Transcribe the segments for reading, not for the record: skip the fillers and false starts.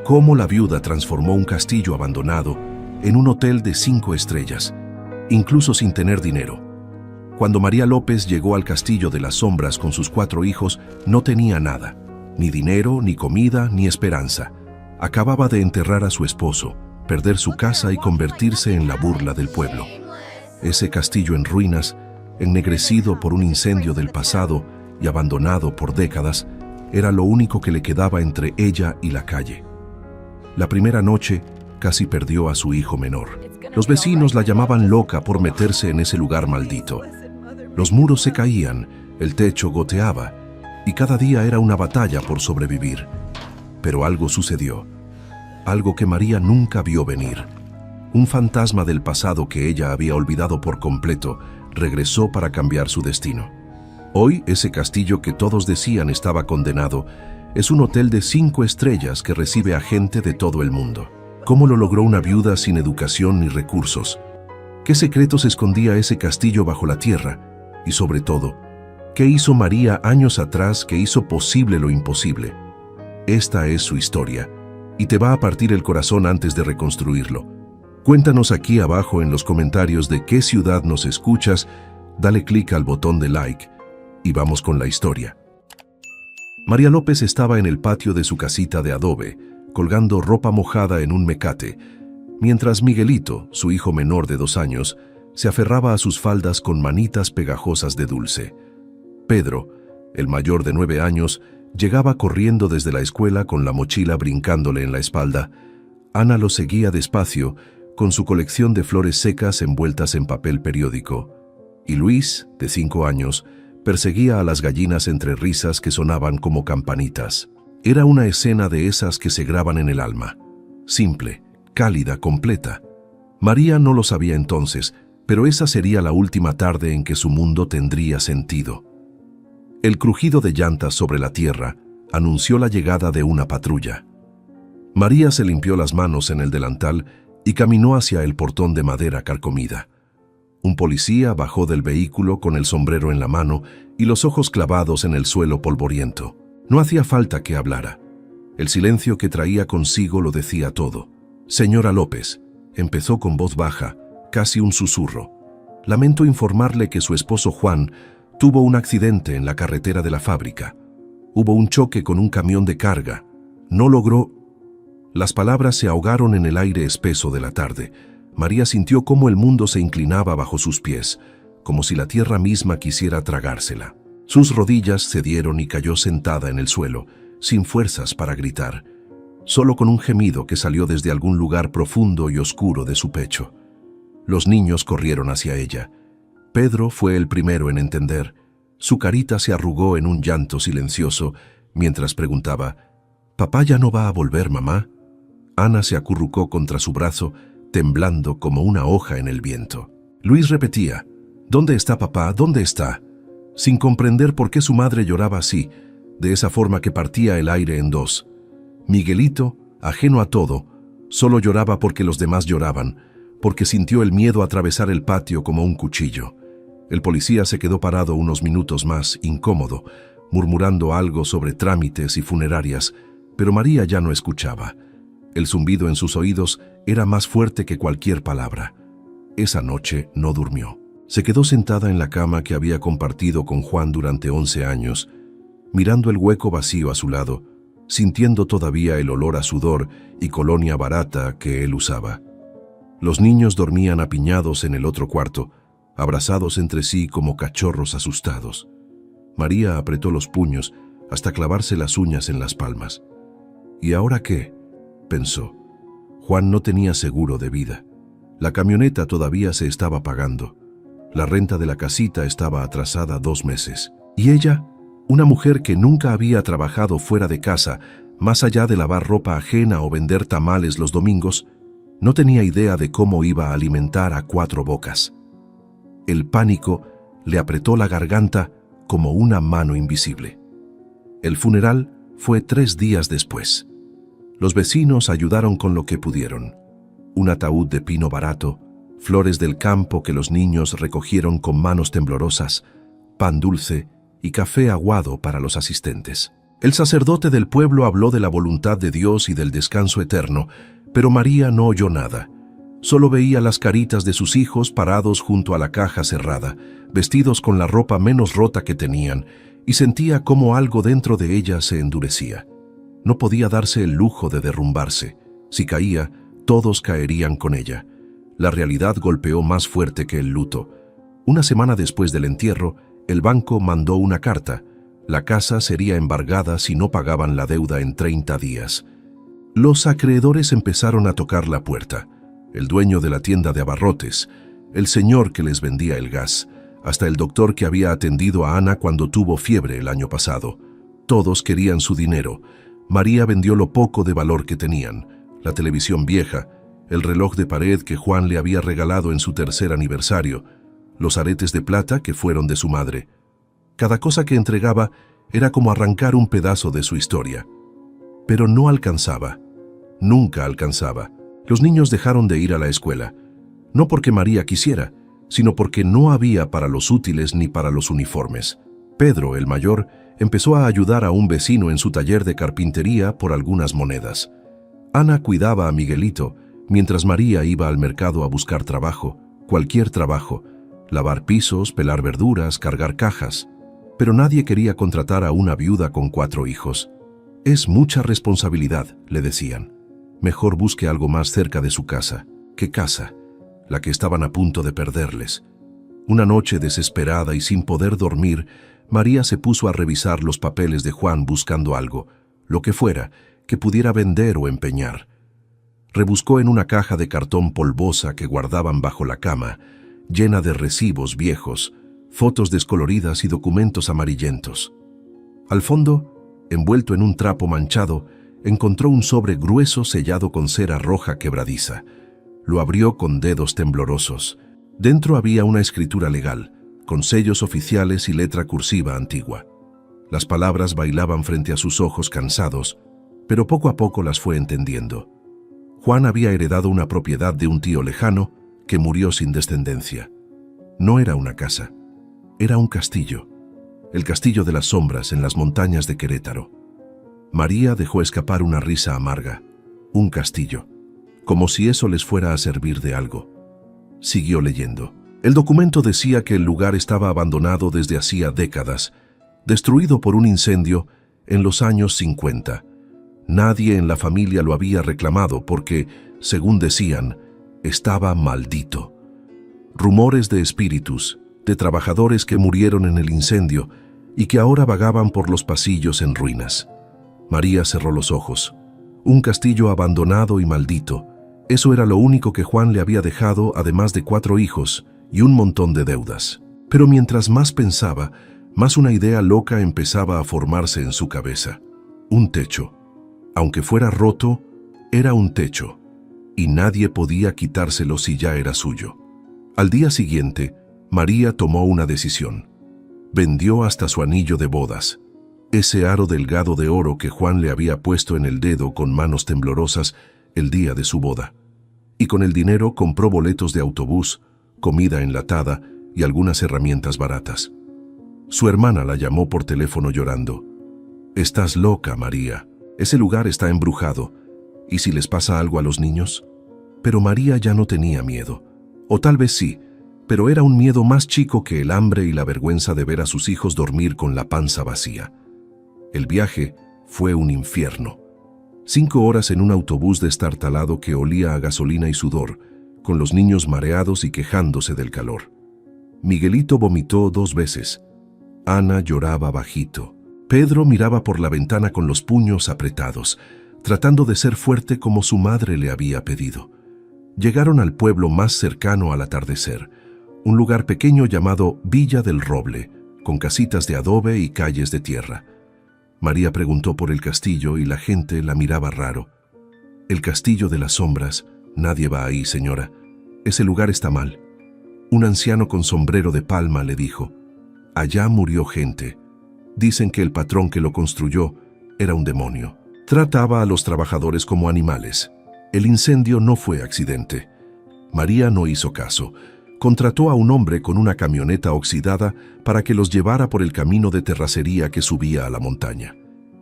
Cómo la viuda transformó un castillo abandonado en un hotel de 5 estrellas, incluso sin tener dinero. Cuando María López llegó al Castillo de las Sombras con sus 4 hijos, no tenía nada, ni dinero, ni comida, ni esperanza. Acababa de enterrar a su esposo, perder su casa y convertirse en la burla del pueblo. Ese castillo en ruinas, ennegrecido por un incendio del pasado y abandonado por décadas, era lo único que le quedaba entre ella y la calle. La primera noche casi perdió a su hijo menor. Los vecinos la llamaban loca por meterse en ese lugar maldito. Los muros se caían, el techo goteaba, y cada día era una batalla por sobrevivir. Pero algo sucedió, algo que María nunca vio venir. Un fantasma del pasado que ella había olvidado por completo regresó para cambiar su destino. Hoy, ese castillo que todos decían estaba condenado, es un hotel de 5 estrellas que recibe a gente de todo el mundo. ¿Cómo lo logró una viuda sin educación ni recursos? ¿Qué secretos escondía ese castillo bajo la tierra? Y sobre todo, ¿qué hizo María años atrás que hizo posible lo imposible? Esta es su historia, y te va a partir el corazón antes de reconstruirlo. Cuéntanos aquí abajo en los comentarios de qué ciudad nos escuchas, dale clic al botón de like, y vamos con la historia. María López estaba en el patio de su casita de adobe, colgando ropa mojada en un mecate, mientras Miguelito, su hijo menor de 2 años, se aferraba a sus faldas con manitas pegajosas de dulce. Pedro, el mayor de 9 años, llegaba corriendo desde la escuela con la mochila brincándole en la espalda. Ana lo seguía despacio, con su colección de flores secas envueltas en papel periódico. Y Luis, de 5 años, perseguía a las gallinas entre risas que sonaban como campanitas. Era una escena de esas que se graban en el alma. Simple, cálida, completa. María no lo sabía entonces, pero esa sería la última tarde en que su mundo tendría sentido. El crujido de llantas sobre la tierra anunció la llegada de una patrulla. María se limpió las manos en el delantal y caminó hacia el portón de madera carcomida. Un policía bajó del vehículo con el sombrero en la mano y los ojos clavados en el suelo polvoriento. No hacía falta que hablara. El silencio que traía consigo lo decía todo. «Señora López», empezó con voz baja, casi un susurro. «Lamento informarle que su esposo Juan tuvo un accidente en la carretera de la fábrica. Hubo un choque con un camión de carga. No logró...». Las palabras se ahogaron en el aire espeso de la tarde. María sintió cómo el mundo se inclinaba bajo sus pies, como si la tierra misma quisiera tragársela. Sus rodillas cedieron y cayó sentada en el suelo, sin fuerzas para gritar, solo con un gemido que salió desde algún lugar profundo y oscuro de su pecho. Los niños corrieron hacia ella. Pedro fue el primero en entender. Su carita se arrugó en un llanto silencioso, mientras preguntaba, «¿Papá ya no va a volver, mamá?». Ana se acurrucó contra su brazo, temblando como una hoja en el viento. Luis repetía, «¿Dónde está papá? ¿Dónde está?», sin comprender por qué su madre lloraba así, de esa forma que partía el aire en dos. Miguelito, ajeno a todo, solo lloraba porque los demás lloraban, porque sintió el miedo atravesar el patio como un cuchillo. El policía se quedó parado unos minutos más, incómodo, murmurando algo sobre trámites y funerarias, pero María ya no escuchaba. El zumbido en sus oídos era más fuerte que cualquier palabra. Esa noche no durmió. Se quedó sentada en la cama que había compartido con Juan durante 11 años, mirando el hueco vacío a su lado, sintiendo todavía el olor a sudor y colonia barata que él usaba. Los niños dormían apiñados en el otro cuarto, abrazados entre sí como cachorros asustados. María apretó los puños hasta clavarse las uñas en las palmas. ¿Y ahora qué?, pensó. Juan no tenía seguro de vida. La camioneta todavía se estaba pagando. La renta de la casita estaba atrasada 2 meses. ¿Y ella? Una mujer que nunca había trabajado fuera de casa, más allá de lavar ropa ajena o vender tamales los domingos, no tenía idea de cómo iba a alimentar a 4 bocas. El pánico le apretó la garganta como una mano invisible. El funeral fue 3 días después. Los vecinos ayudaron con lo que pudieron. Un ataúd de pino barato, flores del campo que los niños recogieron con manos temblorosas, pan dulce y café aguado para los asistentes. El sacerdote del pueblo habló de la voluntad de Dios y del descanso eterno, pero María no oyó nada. Solo veía las caritas de sus hijos parados junto a la caja cerrada, vestidos con la ropa menos rota que tenían, y sentía cómo algo dentro de ella se endurecía. No podía darse el lujo de derrumbarse. Si caía, todos caerían con ella. La realidad golpeó más fuerte que el luto. Una semana después del entierro, el banco mandó una carta. La casa sería embargada si no pagaban la deuda en 30 días. Los acreedores empezaron a tocar la puerta. El dueño de la tienda de abarrotes, el señor que les vendía el gas, hasta el doctor que había atendido a Ana cuando tuvo fiebre el año pasado. Todos querían su dinero. María vendió lo poco de valor que tenían: la televisión vieja, el reloj de pared que Juan le había regalado en su 3er aniversario, los aretes de plata que fueron de su madre. Cada cosa que entregaba era como arrancar un pedazo de su historia. Pero no alcanzaba. Nunca alcanzaba. Los niños dejaron de ir a la escuela, no porque María quisiera, sino porque no había para los útiles ni para los uniformes. Pedro, el mayor, empezó a ayudar a un vecino en su taller de carpintería por algunas monedas. Ana cuidaba a Miguelito, mientras María iba al mercado a buscar trabajo, cualquier trabajo: lavar pisos, pelar verduras, cargar cajas. Pero nadie quería contratar a una viuda con 4 hijos. «Es mucha responsabilidad», le decían. Mejor busque algo más cerca de su casa. ¿Qué casa? La que estaban a punto de perderles. Una noche, desesperada y sin poder dormir, María se puso a revisar los papeles de Juan buscando algo, lo que fuera, que pudiera vender o empeñar. Rebuscó en una caja de cartón polvosa que guardaban bajo la cama, llena de recibos viejos, fotos descoloridas y documentos amarillentos. Al fondo, envuelto en un trapo manchado, encontró un sobre grueso sellado con cera roja quebradiza. Lo abrió con dedos temblorosos. Dentro había una escritura legal, con sellos oficiales y letra cursiva antigua. Las palabras bailaban frente a sus ojos cansados, pero poco a poco las fue entendiendo. Juan había heredado una propiedad de un tío lejano que murió sin descendencia. No era una casa, era un castillo. El castillo de las sombras en las montañas de Querétaro. María dejó escapar una risa amarga. Un castillo. Como si eso les fuera a servir de algo. Siguió leyendo. El documento decía que el lugar estaba abandonado desde hacía décadas, destruido por un incendio en los años 50. Nadie en la familia lo había reclamado porque, según decían, estaba maldito. Rumores de espíritus, de trabajadores que murieron en el incendio y que ahora vagaban por los pasillos en ruinas. María cerró los ojos. Un castillo abandonado y maldito. Eso era lo único que Juan le había dejado, además de 4 hijos y un montón de deudas. Pero mientras más pensaba, más una idea loca empezaba a formarse en su cabeza. Un techo. Aunque fuera roto, era un techo, y nadie podía quitárselo si ya era suyo. Al día siguiente, María tomó una decisión. Vendió hasta su anillo de bodas, ese aro delgado de oro que Juan le había puesto en el dedo con manos temblorosas el día de su boda. Y con el dinero compró boletos de autobús, comida enlatada y algunas herramientas baratas. Su hermana la llamó por teléfono llorando. «Estás loca, María. Ese lugar está embrujado. ¿Y si les pasa algo a los niños?» Pero María ya no tenía miedo. O tal vez sí, pero era un miedo más chico que el hambre y la vergüenza de ver a sus hijos dormir con la panza vacía. El viaje fue un infierno. 5 horas en un autobús destartalado que olía a gasolina y sudor, con los niños mareados y quejándose del calor. Miguelito vomitó 2 veces. Ana lloraba bajito. Pedro miraba por la ventana con los puños apretados, tratando de ser fuerte como su madre le había pedido. Llegaron al pueblo más cercano al atardecer, un lugar pequeño llamado Villa del Roble, con casitas de adobe y calles de tierra. María preguntó por el castillo y la gente la miraba raro. «El castillo de las sombras, nadie va ahí, señora. Ese lugar está mal». Un anciano con sombrero de palma le dijo: «Allá murió gente. Dicen que el patrón que lo construyó era un demonio. Trataba a los trabajadores como animales. El incendio no fue accidente». María no hizo caso. Contrató a un hombre con una camioneta oxidada para que los llevara por el camino de terracería que subía a la montaña.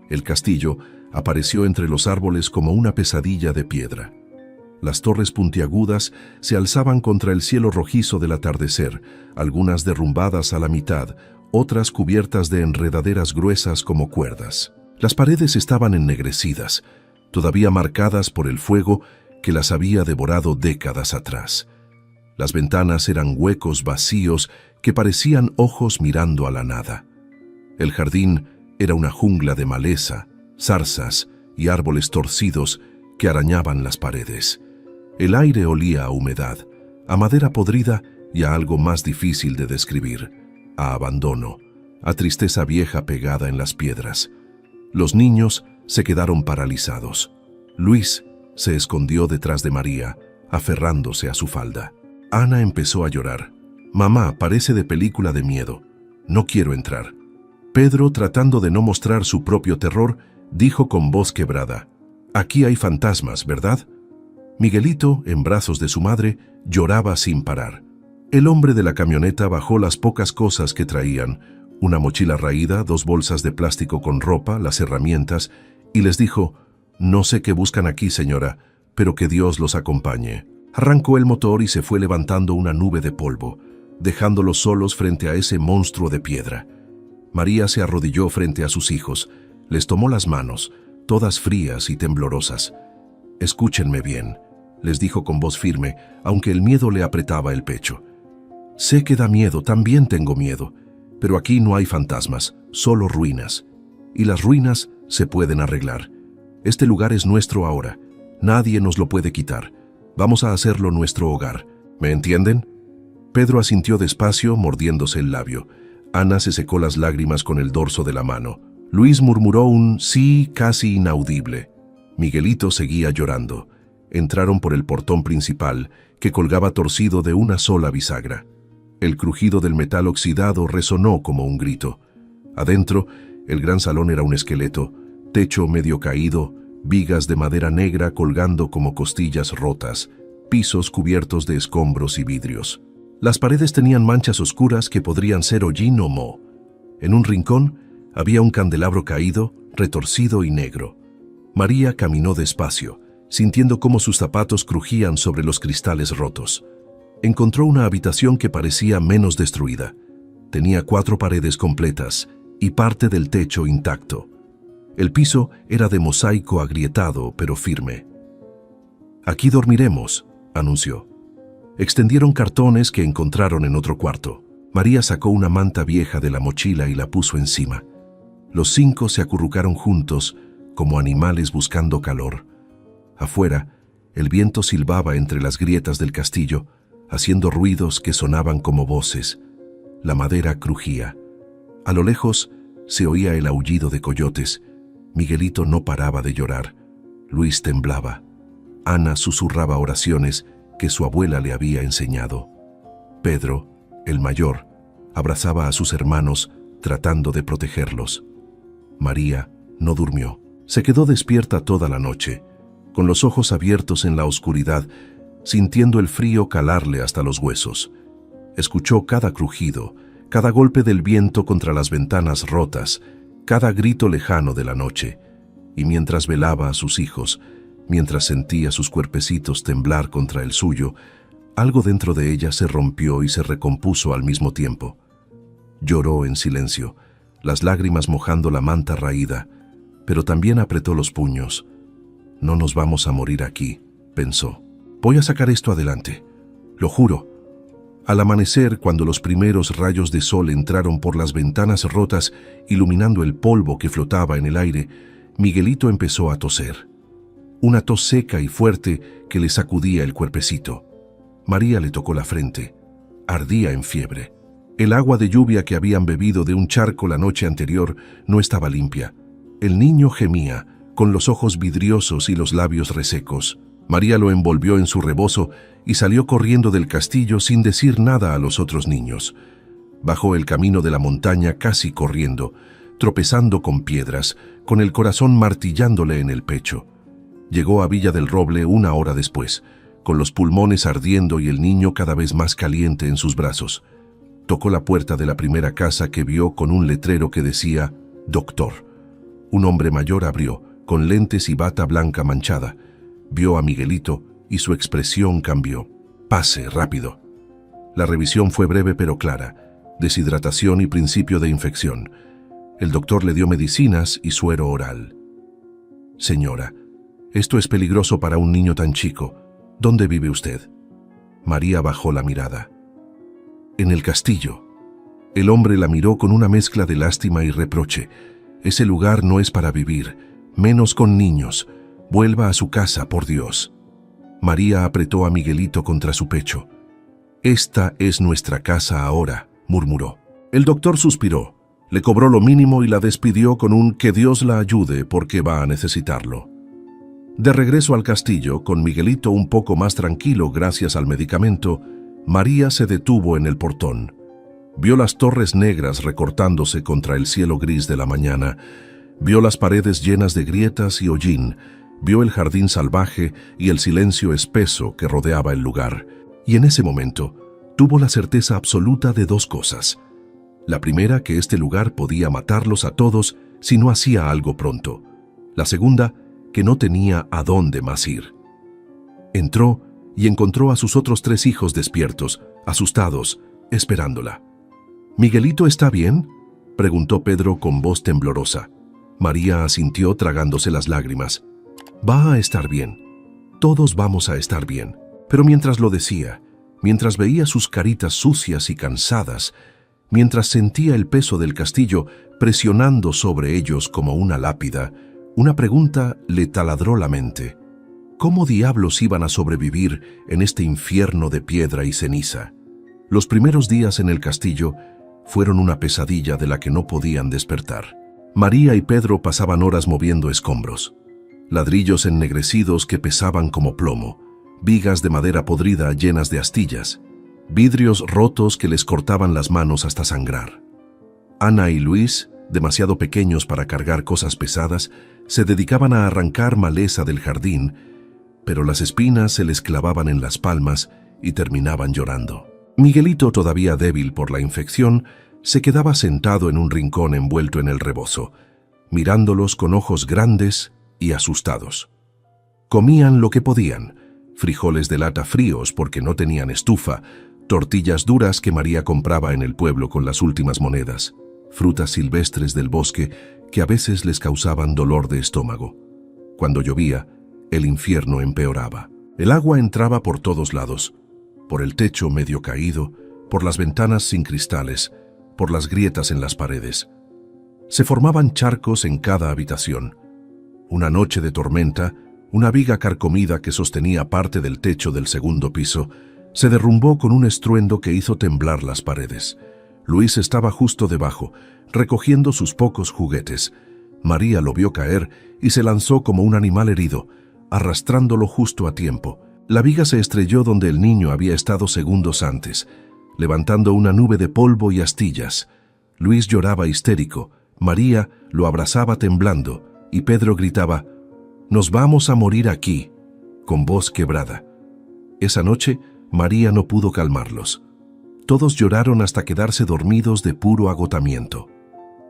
El castillo apareció entre los árboles como una pesadilla de piedra. Las torres puntiagudas se alzaban contra el cielo rojizo del atardecer, algunas derrumbadas a la mitad, otras cubiertas de enredaderas gruesas como cuerdas. Las paredes estaban ennegrecidas, todavía marcadas por el fuego que las había devorado décadas atrás. Las ventanas eran huecos vacíos que parecían ojos mirando a la nada. El jardín era una jungla de maleza, zarzas y árboles torcidos que arañaban las paredes. El aire olía a humedad, a madera podrida y a algo más difícil de describir, a abandono, a tristeza vieja pegada en las piedras. Los niños se quedaron paralizados. Luis se escondió detrás de María, aferrándose a su falda. Ana empezó a llorar. «Mamá, parece de película de miedo. No quiero entrar». Pedro, tratando de no mostrar su propio terror, dijo con voz quebrada: «Aquí hay fantasmas, ¿verdad?». Miguelito, en brazos de su madre, lloraba sin parar. El hombre de la camioneta bajó las pocas cosas que traían, una mochila raída, 2 bolsas de plástico con ropa, las herramientas, y les dijo: «No sé qué buscan aquí, señora, pero que Dios los acompañe». Arrancó el motor y se fue levantando una nube de polvo, dejándolos solos frente a ese monstruo de piedra. María se arrodilló frente a sus hijos, les tomó las manos, todas frías y temblorosas. «Escúchenme bien», les dijo con voz firme, aunque el miedo le apretaba el pecho. «Sé que da miedo, también tengo miedo, pero aquí no hay fantasmas, solo ruinas. Y las ruinas se pueden arreglar. Este lugar es nuestro ahora, nadie nos lo puede quitar. Vamos a hacerlo nuestro hogar, ¿me entienden?». Pedro asintió despacio, mordiéndose el labio. Ana se secó las lágrimas con el dorso de la mano. Luis murmuró un sí casi inaudible. Miguelito seguía llorando. Entraron por el portón principal, que colgaba torcido de una sola bisagra. El crujido del metal oxidado resonó como un grito. Adentro, el gran salón era un esqueleto, techo medio caído, vigas de madera negra colgando como costillas rotas, pisos cubiertos de escombros y vidrios. Las paredes tenían manchas oscuras que podrían ser hollín o moho. En un rincón había un candelabro caído, retorcido y negro. María caminó despacio, sintiendo cómo sus zapatos crujían sobre los cristales rotos. Encontró una habitación que parecía menos destruida. Tenía 4 paredes completas y parte del techo intacto. El piso era de mosaico agrietado pero firme. «Aquí dormiremos», anunció. Extendieron cartones que encontraron en otro cuarto. María sacó una manta vieja de la mochila y la puso encima. Los 5 se acurrucaron juntos, como animales buscando calor. Afuera, el viento silbaba entre las grietas del castillo, haciendo ruidos que sonaban como voces. La madera crujía. A lo lejos se oía el aullido de coyotes. Miguelito no paraba de llorar. Luis temblaba. Ana susurraba oraciones que su abuela le había enseñado. Pedro, el mayor, abrazaba a sus hermanos tratando de protegerlos. María no durmió. Se quedó despierta toda la noche, con los ojos abiertos en la oscuridad, sintiendo el frío calarle hasta los huesos. Escuchó cada crujido, cada golpe del viento contra las ventanas rotas, cada grito lejano de la noche, y mientras velaba a sus hijos, mientras sentía sus cuerpecitos temblar contra el suyo, algo dentro de ella se rompió y se recompuso al mismo tiempo. Lloró en silencio, las lágrimas mojando la manta raída, pero también apretó los puños. «No nos vamos a morir aquí», pensó. «Voy a sacar esto adelante, lo juro». Al amanecer, cuando los primeros rayos de sol entraron por las ventanas rotas, iluminando el polvo que flotaba en el aire, Miguelito empezó a toser. Una tos seca y fuerte que le sacudía el cuerpecito. María le tocó la frente. Ardía en fiebre. El agua de lluvia que habían bebido de un charco la noche anterior no estaba limpia. El niño gemía, con los ojos vidriosos y los labios resecos. María lo envolvió en su rebozo y salió corriendo del castillo sin decir nada a los otros niños. Bajó el camino de la montaña casi corriendo, tropezando con piedras, con el corazón martillándole en el pecho. Llegó a Villa del Roble 1 hora después, con los pulmones ardiendo y el niño cada vez más caliente en sus brazos. Tocó la puerta de la primera casa que vio con un letrero que decía «Doctor». Un hombre mayor abrió, con lentes y bata blanca manchada. Vio a Miguelito y su expresión cambió. «Pase, rápido». La revisión fue breve pero clara. Deshidratación y principio de infección. El doctor le dio medicinas y suero oral. «Señora, esto es peligroso para un niño tan chico. ¿Dónde vive usted?». María bajó la mirada. «En el castillo». El hombre la miró con una mezcla de lástima y reproche. «Ese lugar no es para vivir, menos con niños. Vuelva a su casa, por Dios». María apretó a Miguelito contra su pecho. «Esta es nuestra casa ahora», murmuró. El doctor suspiró, le cobró lo mínimo y la despidió con un «que Dios la ayude porque va a necesitarlo». De regreso al castillo, con Miguelito un poco más tranquilo gracias al medicamento, María se detuvo en el portón. Vio las torres negras recortándose contra el cielo gris de la mañana, vio las paredes llenas de grietas y hollín, vio el jardín salvaje y el silencio espeso que rodeaba el lugar. Y en ese momento, tuvo la certeza absoluta de dos cosas. La primera, que este lugar podía matarlos a todos si no hacía algo pronto. La segunda, que no tenía a dónde más ir. Entró y encontró a sus otros 3 hijos despiertos, asustados, esperándola. «¿Miguelito está bien?», preguntó Pedro con voz temblorosa. María asintió tragándose las lágrimas. «Va a estar bien. Todos vamos a estar bien». Pero mientras lo decía, mientras veía sus caritas sucias y cansadas, mientras sentía el peso del castillo presionando sobre ellos como una lápida, una pregunta le taladró la mente. ¿Cómo diablos iban a sobrevivir en este infierno de piedra y ceniza? Los primeros días en el castillo fueron una pesadilla de la que no podían despertar. María y Pedro pasaban horas moviendo escombros. Ladrillos ennegrecidos que pesaban como plomo, vigas de madera podrida llenas de astillas, vidrios rotos que les cortaban las manos hasta sangrar. Ana y Luis, demasiado pequeños para cargar cosas pesadas, se dedicaban a arrancar maleza del jardín, pero las espinas se les clavaban en las palmas y terminaban llorando. Miguelito, todavía débil por la infección, se quedaba sentado en un rincón envuelto en el rebozo, mirándolos con ojos grandes y asustados. Comían lo que podían, frijoles de lata fríos porque no tenían estufa, tortillas duras que María compraba en el pueblo con las últimas monedas, frutas silvestres del bosque que a veces les causaban dolor de estómago. Cuando llovía, el infierno empeoraba. El agua entraba por todos lados, por el techo medio caído, por las ventanas sin cristales, por las grietas en las paredes. Se formaban charcos en cada habitación. Una noche de tormenta, una viga carcomida que sostenía parte del techo del segundo piso, se derrumbó con un estruendo que hizo temblar las paredes. Luis estaba justo debajo, recogiendo sus pocos juguetes. María lo vio caer y se lanzó como un animal herido, arrastrándolo justo a tiempo. La viga se estrelló donde el niño había estado segundos antes, levantando una nube de polvo y astillas. Luis lloraba histérico, María lo abrazaba temblando y Pedro gritaba: «Nos vamos a morir aquí», con voz quebrada. Esa noche, María no pudo calmarlos. Todos lloraron hasta quedarse dormidos de puro agotamiento.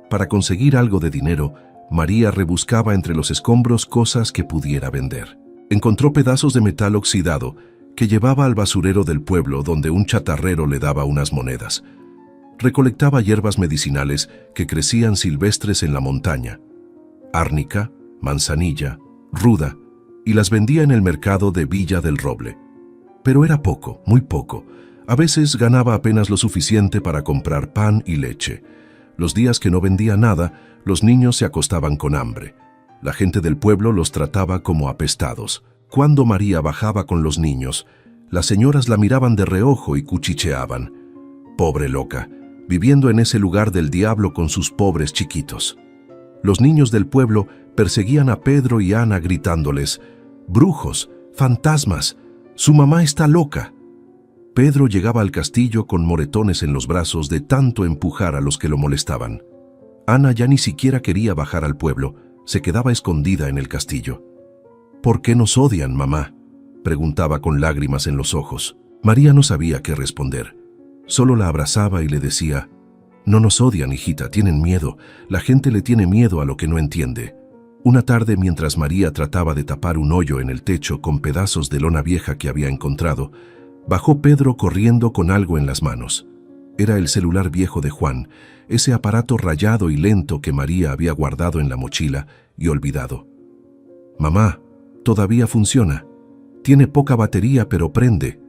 Para conseguir algo de dinero, María rebuscaba entre los escombros cosas que pudiera vender. Encontró pedazos de metal oxidado que llevaba al basurero del pueblo donde un chatarrero le daba unas monedas. Recolectaba hierbas medicinales que crecían silvestres en la montaña, árnica, manzanilla, ruda, y las vendía en el mercado de Villa del Roble. Pero era poco, muy poco. A veces ganaba apenas lo suficiente para comprar pan y leche. Los días que no vendía nada, los niños se acostaban con hambre. La gente del pueblo los trataba como apestados. Cuando María bajaba con los niños, las señoras la miraban de reojo y cuchicheaban. Pobre loca, viviendo en ese lugar del diablo con sus pobres chiquitos. Los niños del pueblo perseguían a Pedro y Ana gritándoles: «¡Brujos! ¡Fantasmas! ¡Su mamá está loca!». Pedro llegaba al castillo con moretones en los brazos de tanto empujar a los que lo molestaban. Ana ya ni siquiera quería bajar al pueblo, se quedaba escondida en el castillo. «¿Por qué nos odian, mamá?», preguntaba con lágrimas en los ojos. María no sabía qué responder. Solo la abrazaba y le decía: No nos odian, hijita, tienen miedo. La gente le tiene miedo a lo que no entiende. Una tarde, mientras María trataba de tapar un hoyo en el techo con pedazos de lona vieja que había encontrado, bajó Pedro corriendo con algo en las manos. Era el celular viejo de Juan, ese aparato rayado y lento que María había guardado en la mochila y olvidado. «Mamá, todavía funciona. Tiene poca batería, pero prende».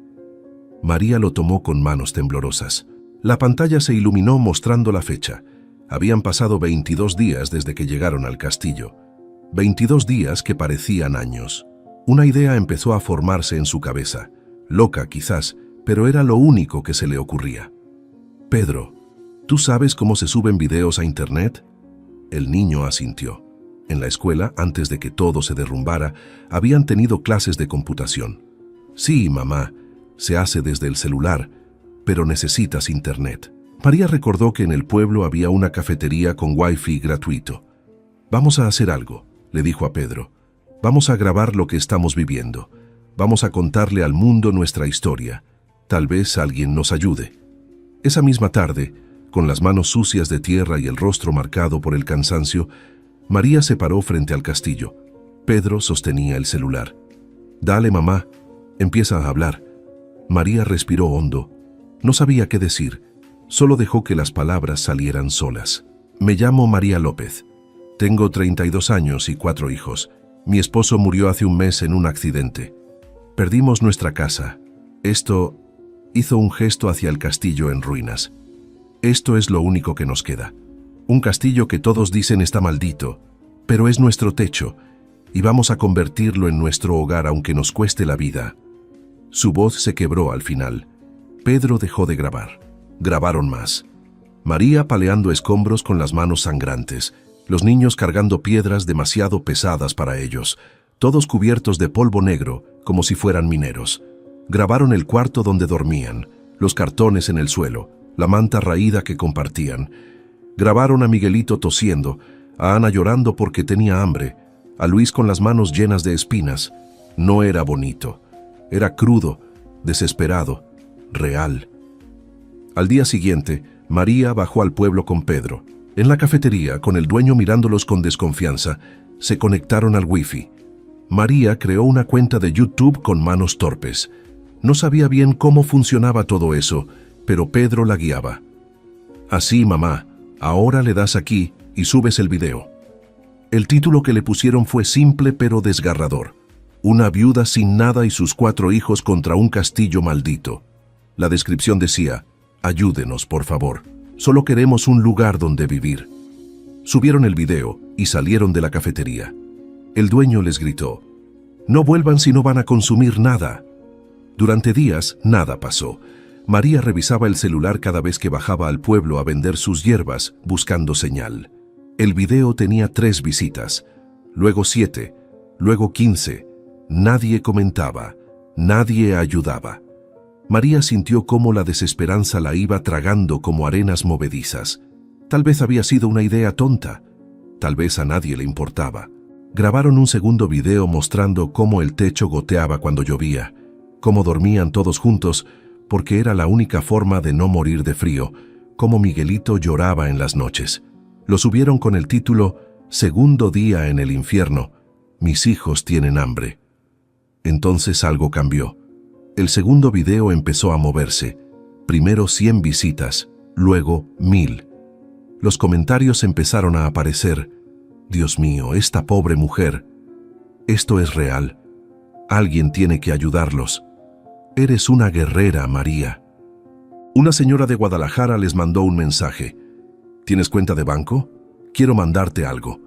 María lo tomó con manos temblorosas. La pantalla se iluminó mostrando la fecha. Habían pasado 22 días desde que llegaron al castillo. 22 días que parecían años. Una idea empezó a formarse en su cabeza. Loca quizás, pero era lo único que se le ocurría. «Pedro, ¿tú sabes cómo se suben videos a internet?» El niño asintió. En la escuela, antes de que todo se derrumbara, habían tenido clases de computación. «Sí, mamá, se hace desde el celular, pero necesitas internet». María recordó que en el pueblo había una cafetería con wifi gratuito. «Vamos a hacer algo», le dijo a Pedro. «Vamos a grabar lo que estamos viviendo. Vamos a contarle al mundo nuestra historia. Tal vez alguien nos ayude». Esa misma tarde, con las manos sucias de tierra y el rostro marcado por el cansancio, María se paró frente al castillo. Pedro sostenía el celular. «Dale, mamá, empieza a hablar». María respiró hondo. No sabía qué decir. Solo dejó que las palabras salieran solas. «Me llamo María López. Tengo 32 años y 4 hijos. Mi esposo murió hace un mes en un accidente. Perdimos nuestra casa. Esto…» hizo un gesto hacia el castillo en ruinas. «Esto es lo único que nos queda. Un castillo que todos dicen está maldito, pero es nuestro techo, y vamos a convertirlo en nuestro hogar aunque nos cueste la vida». Su voz se quebró al final. Pedro dejó de grabar. Grabaron más. María paleando escombros con las manos sangrantes, los niños cargando piedras demasiado pesadas para ellos, todos cubiertos de polvo negro como si fueran mineros. Grabaron el cuarto donde dormían, los cartones en el suelo, la manta raída que compartían. Grabaron a Miguelito tosiendo, a Ana llorando porque tenía hambre, a Luis con las manos llenas de espinas. No era bonito. Era crudo, desesperado, real. Al día siguiente, María bajó al pueblo con Pedro. En la cafetería, con el dueño mirándolos con desconfianza, se conectaron al wifi. María creó una cuenta de YouTube con manos torpes. No sabía bien cómo funcionaba todo eso, pero Pedro la guiaba. «Así, mamá, ahora le das aquí y subes el video». El título que le pusieron fue simple pero desgarrador. «Una viuda sin nada y sus 4 hijos contra un castillo maldito». La descripción decía: «Ayúdenos, por favor. Solo queremos un lugar donde vivir». Subieron el video y salieron de la cafetería. El dueño les gritó: «No vuelvan si no van a consumir nada». Durante días, nada pasó. María revisaba el celular cada vez que bajaba al pueblo a vender sus hierbas, buscando señal. El video tenía 3 visitas, luego 7, luego 15. Nadie comentaba, nadie ayudaba. María sintió cómo la desesperanza la iba tragando como arenas movedizas. Tal vez había sido una idea tonta, tal vez a nadie le importaba. Grabaron un segundo video mostrando cómo el techo goteaba cuando llovía, cómo dormían todos juntos, porque era la única forma de no morir de frío, cómo Miguelito lloraba en las noches. Lo subieron con el título «Segundo día en el infierno. Mis hijos tienen hambre». Entonces algo cambió. El segundo video empezó a moverse. Primero 100 visitas, luego 1000. Los comentarios empezaron a aparecer. «Dios mío, esta pobre mujer. Esto es real. Alguien tiene que ayudarlos. Eres una guerrera, María». Una señora de Guadalajara les mandó un mensaje. «¿Tienes cuenta de banco? Quiero mandarte algo».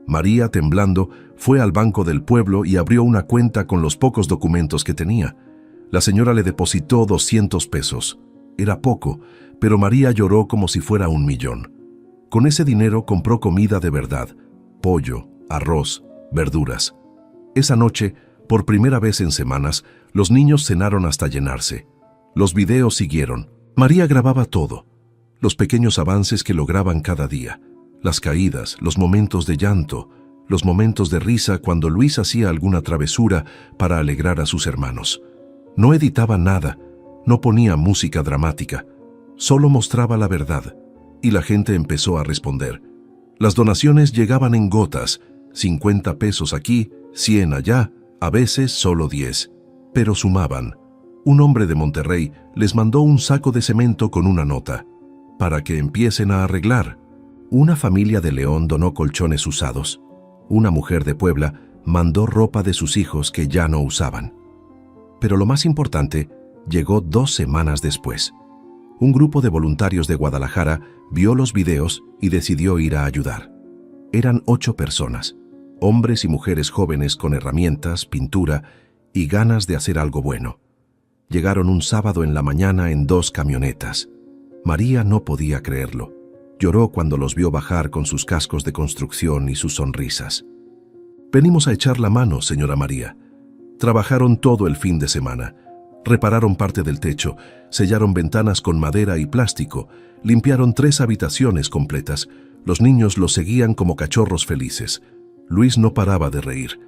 María, temblando, fue al banco del pueblo y abrió una cuenta con los pocos documentos que tenía. La señora le depositó 200 pesos. Era poco, pero María lloró como si fuera 1.000.000. Con ese dinero compró comida de verdad: pollo, arroz, verduras. Esa noche, por primera vez en semanas, los niños cenaron hasta llenarse. Los videos siguieron. María grababa todo. Los pequeños avances que lograban cada día. Las caídas, los momentos de llanto, los momentos de risa cuando Luis hacía alguna travesura para alegrar a sus hermanos. No editaba nada, no ponía música dramática. Solo mostraba la verdad. y la gente empezó a responder. Las donaciones llegaban en gotas, 50 pesos aquí, 100 allá, a veces solo 10, pero sumaban. Un hombre de Monterrey les mandó un saco de cemento con una nota, para que empiecen a arreglar. Una familia de León donó colchones usados. Una mujer de Puebla mandó ropa de sus hijos que ya no usaban. Pero lo más importante llegó 2 semanas después. Un grupo de voluntarios de Guadalajara vio los videos y decidió ir a ayudar. Eran 8 personas, hombres y mujeres jóvenes con herramientas, pintura y ganas de hacer algo bueno. Llegaron un sábado en la mañana en 2 camionetas. María no podía creerlo. Lloró cuando los vio bajar con sus cascos de construcción y sus sonrisas. «Venimos a echar la mano, señora María». Trabajaron todo el fin de semana. Repararon parte del techo, sellaron ventanas con madera y plástico, limpiaron 3 habitaciones completas. Los niños los seguían como cachorros felices. Luis no paraba de reír.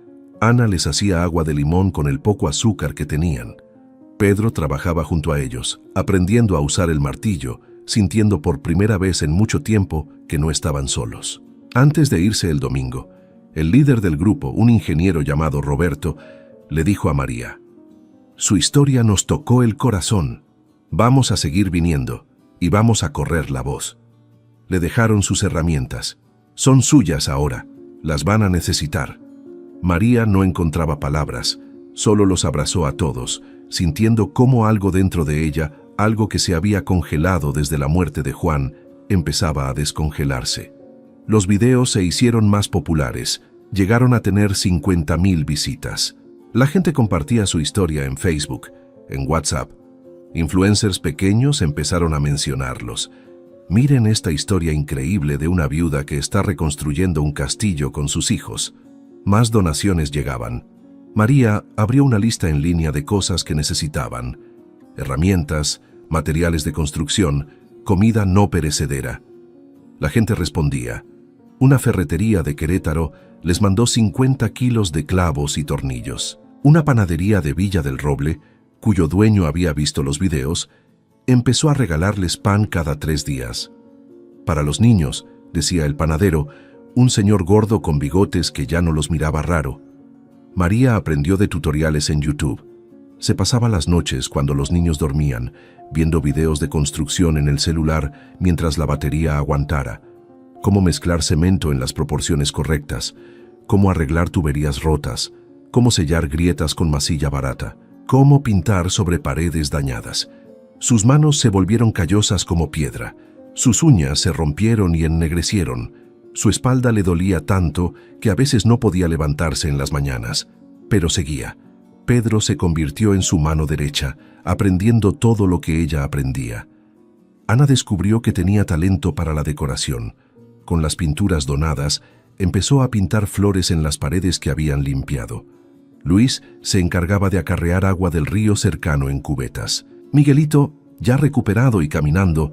Ana les hacía agua de limón con el poco azúcar que tenían. Pedro trabajaba junto a ellos, aprendiendo a usar el martillo, sintiendo por primera vez en mucho tiempo que no estaban solos. Antes de irse el domingo, el líder del grupo, un ingeniero llamado Roberto, le dijo a María: «Su historia nos tocó el corazón. Vamos a seguir viniendo y vamos a correr la voz». Le dejaron sus herramientas. Son suyas ahora. Las van a necesitar. María no encontraba palabras, solo los abrazó a todos, sintiendo cómo algo dentro de ella, algo que se había congelado desde la muerte de Juan, empezaba a descongelarse. Los videos se hicieron más populares, llegaron a tener 50,000 visitas. La gente compartía su historia en Facebook, en WhatsApp. Influencers pequeños empezaron a mencionarlos. «Miren esta historia increíble de una viuda que está reconstruyendo un castillo con sus hijos». Más donaciones llegaban. María abrió una lista en línea de cosas que necesitaban: herramientas, materiales de construcción, comida no perecedera. La gente respondía. Una ferretería de Querétaro les mandó 50 kilos de clavos y tornillos. Una panadería de Villa del Roble, cuyo dueño había visto los videos, empezó a regalarles pan cada 3 días. Para los niños, decía el panadero, un señor gordo con bigotes que ya no los miraba raro. María aprendió de tutoriales en YouTube. Se pasaba las noches cuando los niños dormían, viendo videos de construcción en el celular mientras la batería aguantara. Cómo mezclar cemento en las proporciones correctas, cómo arreglar tuberías rotas, cómo sellar grietas con masilla barata, cómo pintar sobre paredes dañadas. Sus manos se volvieron callosas como piedra, sus uñas se rompieron y ennegrecieron, su espalda le dolía tanto que a veces no podía levantarse en las mañanas, pero seguía. Pedro se convirtió en su mano derecha, aprendiendo todo lo que ella aprendía. Ana descubrió que tenía talento para la decoración. Con las pinturas donadas, empezó a pintar flores en las paredes que habían limpiado. Luis se encargaba de acarrear agua del río cercano en cubetas. Miguelito, ya recuperado y caminando,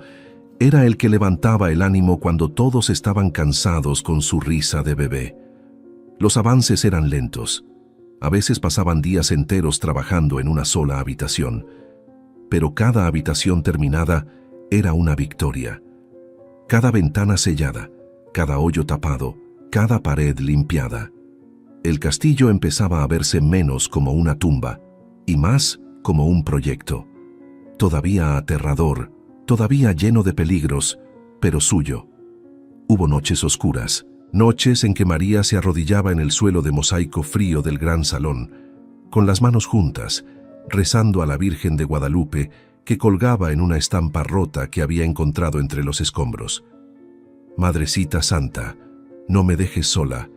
era el que levantaba el ánimo cuando todos estaban cansados con su risa de bebé. Los avances eran lentos. A veces pasaban días enteros trabajando en una sola habitación. Pero cada habitación terminada era una victoria. Cada ventana sellada, cada hoyo tapado, cada pared limpiada. El castillo empezaba a verse menos como una tumba y más como un proyecto. Todavía aterrador, todavía lleno de peligros, pero suyo. Hubo noches oscuras, noches en que María se arrodillaba en el suelo de mosaico frío del gran salón, con las manos juntas, rezando a la Virgen de Guadalupe que colgaba en una estampa rota que había encontrado entre los escombros. Madrecita Santa, no me dejes sola,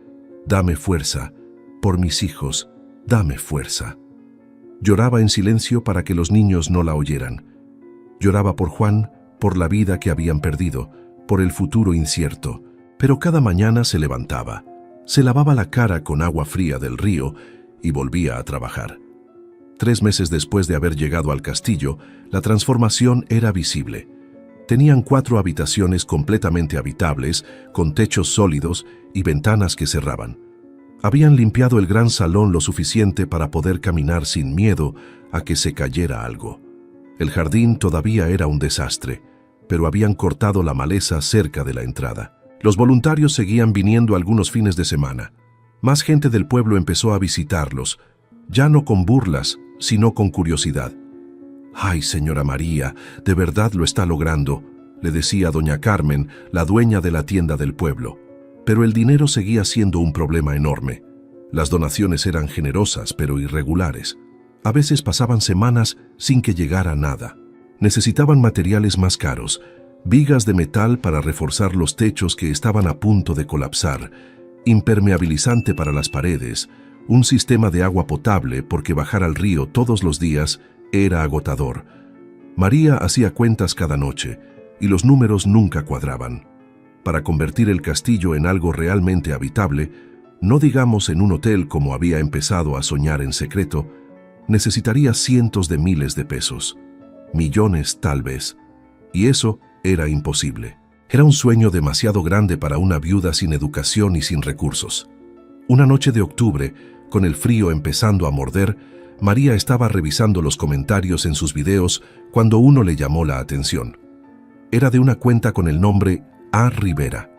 dame fuerza, por mis hijos, dame fuerza. Lloraba en silencio para que los niños no la oyeran. Lloraba por Juan, por la vida que habían perdido, por el futuro incierto, pero cada mañana se levantaba, se lavaba la cara con agua fría del río y volvía a trabajar. 3 meses después de haber llegado al castillo, la transformación era visible. Tenían 4 habitaciones completamente habitables, con techos sólidos y ventanas que cerraban. Habían limpiado el gran salón lo suficiente para poder caminar sin miedo a que se cayera algo. El jardín todavía era un desastre. pero habían cortado la maleza cerca de la entrada. Los voluntarios seguían viniendo algunos fines de semana. Más gente del pueblo empezó a visitarlos, ya no con burlas, sino con curiosidad. «Ay, señora María, de verdad lo está logrando», le decía doña Carmen, la dueña de la tienda del pueblo. Pero el dinero seguía siendo un problema enorme. Las donaciones eran generosas, pero irregulares. A veces pasaban semanas sin que llegara nada. Necesitaban materiales más caros, vigas de metal para reforzar los techos que estaban a punto de colapsar, impermeabilizante para las paredes, un sistema de agua potable porque bajar al río todos los días era agotador. María hacía cuentas cada noche y los números nunca cuadraban. Para convertir el castillo en algo realmente habitable, no digamos en un hotel como había empezado a soñar en secreto, necesitaría cientos de miles de pesos, millones tal vez, y eso era imposible. Era un sueño demasiado grande para una viuda sin educación y sin recursos. Una noche de octubre, con el frío empezando a morder, María estaba revisando los comentarios en sus videos cuando uno le llamó la atención. Era de una cuenta con el nombre A. Rivera.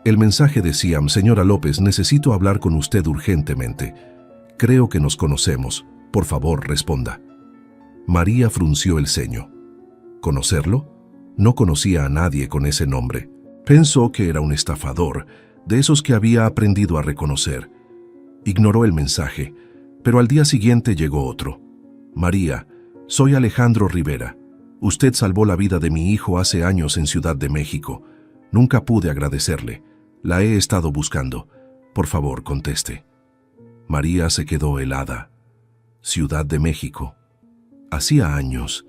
El mensaje decía: «Señora López, necesito hablar con usted urgentemente. Creo que nos conocemos. Por favor, responda». María frunció el ceño. ¿Conocerlo? No conocía a nadie con ese nombre. Pensó que era un estafador, de esos que había aprendido a reconocer. Ignoró el mensaje, pero al día siguiente llegó otro. «María, soy Alejandro Rivera. Usted salvó la vida de mi hijo hace años en Ciudad de México. Nunca pude agradecerle. La he estado buscando. Por favor, conteste». María se quedó helada. Ciudad de México. Hacía años.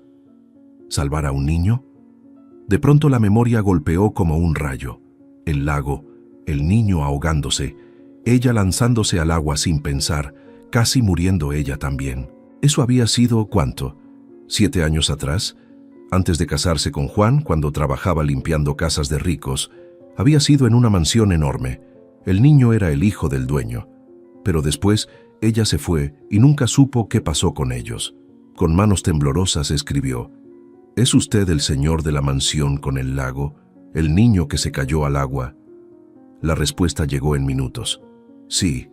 ¿Salvar a un niño? De pronto la memoria golpeó como un rayo. El lago, el niño ahogándose, ella lanzándose al agua sin pensar, casi muriendo ella también. Eso había sido, ¿cuánto? 7 años atrás. Antes de casarse con Juan, cuando trabajaba limpiando casas de ricos, había sido en una mansión enorme. El niño era el hijo del dueño. Pero después ella se fue y nunca supo qué pasó con ellos. Con manos temblorosas escribió: «¿Es usted el señor de la mansión con el lago, el niño que se cayó al agua?» La respuesta llegó en minutos. «Sí,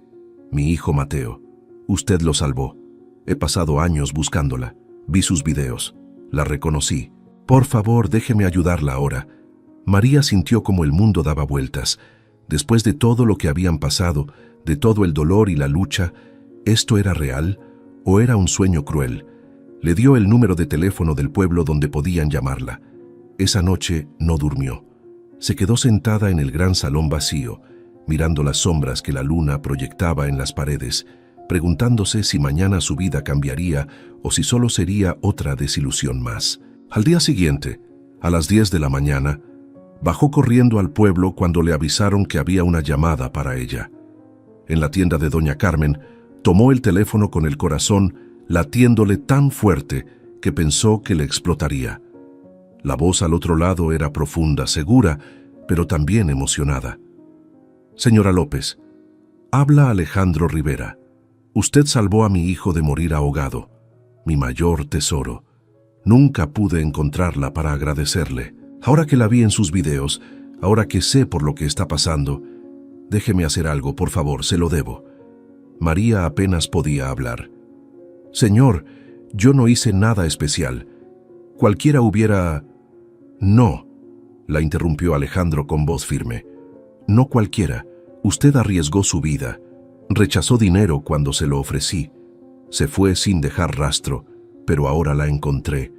mi hijo Mateo. Usted lo salvó. He pasado años buscándola. Vi sus videos. La reconocí. Por favor, déjeme ayudarla ahora». María sintió como el mundo daba vueltas. Después de todo lo que habían pasado, de todo el dolor y la lucha, ¿esto era real o era un sueño cruel? Le dio el número de teléfono del pueblo donde podían llamarla. Esa noche no durmió. Se quedó sentada en el gran salón vacío, mirando las sombras que la luna proyectaba en las paredes, preguntándose si mañana su vida cambiaría o si solo sería otra desilusión más. Al día siguiente, a las 10 de la mañana, bajó corriendo al pueblo cuando le avisaron que había una llamada para ella. En la tienda de doña Carmen, tomó el teléfono con el corazón latiéndole tan fuerte que pensó que le explotaría. La voz al otro lado era profunda, segura, pero también emocionada. «Señora López, habla Alejandro Rivera. Usted salvó a mi hijo de morir ahogado, mi mayor tesoro. Nunca pude encontrarla para agradecerle. Ahora que la vi en sus videos, ahora que sé por lo que está pasando, déjeme hacer algo, por favor, se lo debo». María apenas podía hablar. «Señor, yo no hice nada especial. Cualquiera hubiera...» «No», la interrumpió Alejandro con voz firme. «No cualquiera. Usted arriesgó su vida. Rechazó dinero cuando se lo ofrecí. Se fue sin dejar rastro, pero ahora la encontré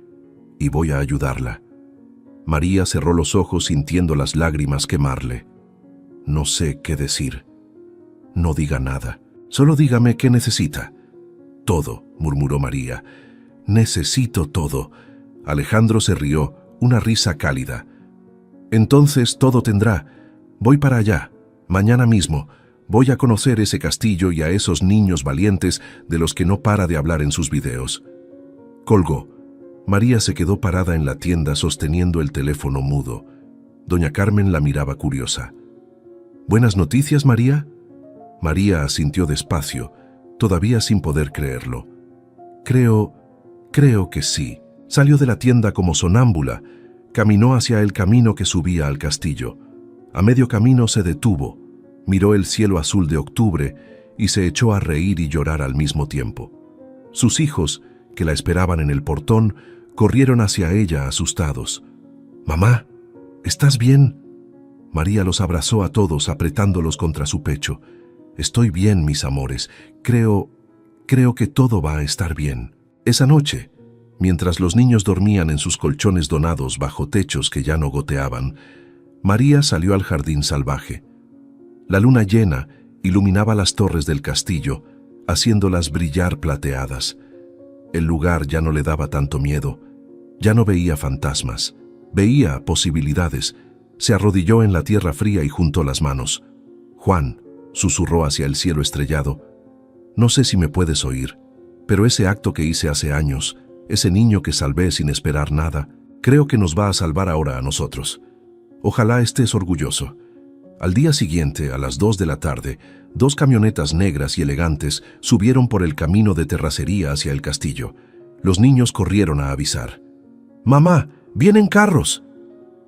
y voy a ayudarla». María cerró los ojos sintiendo las lágrimas quemarle. «No sé qué decir». «No diga nada. Solo dígame qué necesita». «Todo», murmuró María. «Necesito todo». Alejandro se rió, una risa cálida. «Entonces todo tendrá. Voy para allá, mañana mismo. Voy a conocer ese castillo y a esos niños valientes de los que no para de hablar en sus videos». Colgó. María se quedó parada en la tienda sosteniendo el teléfono mudo. Doña Carmen la miraba curiosa. «¿Buenas noticias, María?» María asintió despacio, todavía sin poder creerlo. Creo que sí». Salió de la tienda como sonámbula. Caminó hacia el camino que subía al castillo. A medio camino se detuvo, miró el cielo azul de octubre y se echó a reír y llorar al mismo tiempo. Sus hijos, que la esperaban en el portón, corrieron hacia ella asustados. «Mamá, ¿estás bien?» María los abrazó a todos apretándolos contra su pecho. «Estoy bien, mis amores. Creo que todo va a estar bien». Esa noche, mientras los niños dormían en sus colchones donados bajo techos que ya no goteaban, María salió al jardín salvaje. La luna llena iluminaba las torres del castillo, haciéndolas brillar plateadas. El lugar ya no le daba tanto miedo. Ya no veía fantasmas. Veía posibilidades. Se arrodilló en la tierra fría y juntó las manos. «Juan», susurró hacia el cielo estrellado, «no sé si me puedes oír, pero ese acto que hice hace años, ese niño que salvé sin esperar nada, creo que nos va a salvar ahora a nosotros. Ojalá estés orgulloso». Al día siguiente, a las 2 de la tarde, 2 camionetas negras y elegantes subieron por el camino de terracería hacia el castillo. Los niños corrieron a avisar. «¡Mamá, vienen carros!».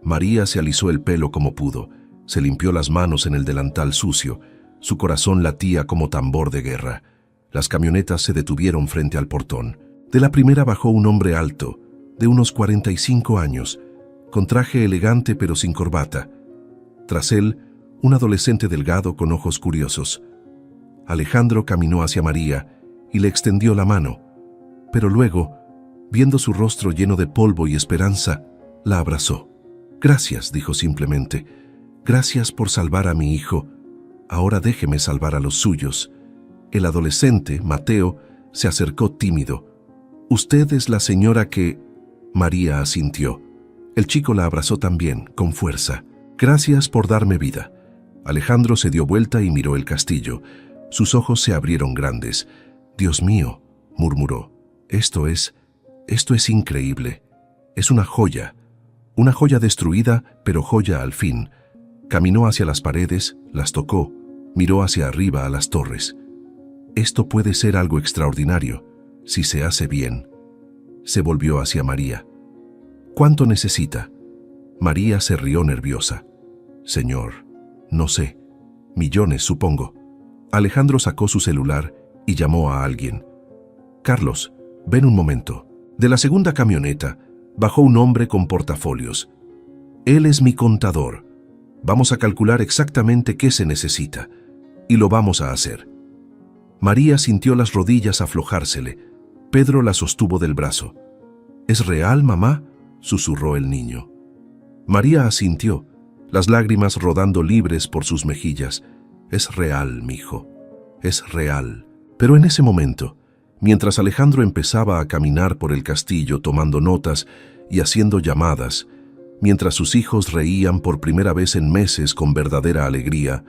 María se alisó el pelo como pudo, se limpió las manos en el delantal sucio. Su corazón latía como tambor de guerra. Las camionetas se detuvieron frente al portón. De la primera bajó un hombre alto, de unos 45 años, con traje elegante pero sin corbata. Tras él, un adolescente delgado con ojos curiosos. Alejandro caminó hacia María y le extendió la mano, pero luego, viendo su rostro lleno de polvo y esperanza, la abrazó. «Gracias», dijo simplemente. «Gracias por salvar a mi hijo. Ahora déjeme salvar a los suyos». El adolescente, Mateo, se acercó tímido. «Usted es la señora que…». María asintió. El chico la abrazó también, con fuerza. «Gracias por darme vida». Alejandro se dio vuelta y miró el castillo. Sus ojos se abrieron grandes. «Dios mío», murmuró, Esto es increíble. Es una joya destruida, pero joya al fin». Caminó hacia las paredes, las tocó, miró hacia arriba a las torres. «Esto puede ser algo extraordinario, si se hace bien». Se volvió hacia María. «¿Cuánto necesita?». María se rió nerviosa. «Señor, no sé. Millones, supongo». Alejandro sacó su celular y llamó a alguien. «Carlos, ven un momento». De la segunda camioneta bajó un hombre con portafolios. «Él es mi contador. Vamos a calcular exactamente qué se necesita. Y lo vamos a hacer». María sintió las rodillas aflojársele. Pedro la sostuvo del brazo. «¿Es real, mamá?», susurró el niño. María asintió, las lágrimas rodando libres por sus mejillas. «Es real, mijo. Es real». Pero en ese momento, mientras Alejandro empezaba a caminar por el castillo tomando notas y haciendo llamadas, mientras sus hijos reían por primera vez en meses con verdadera alegría,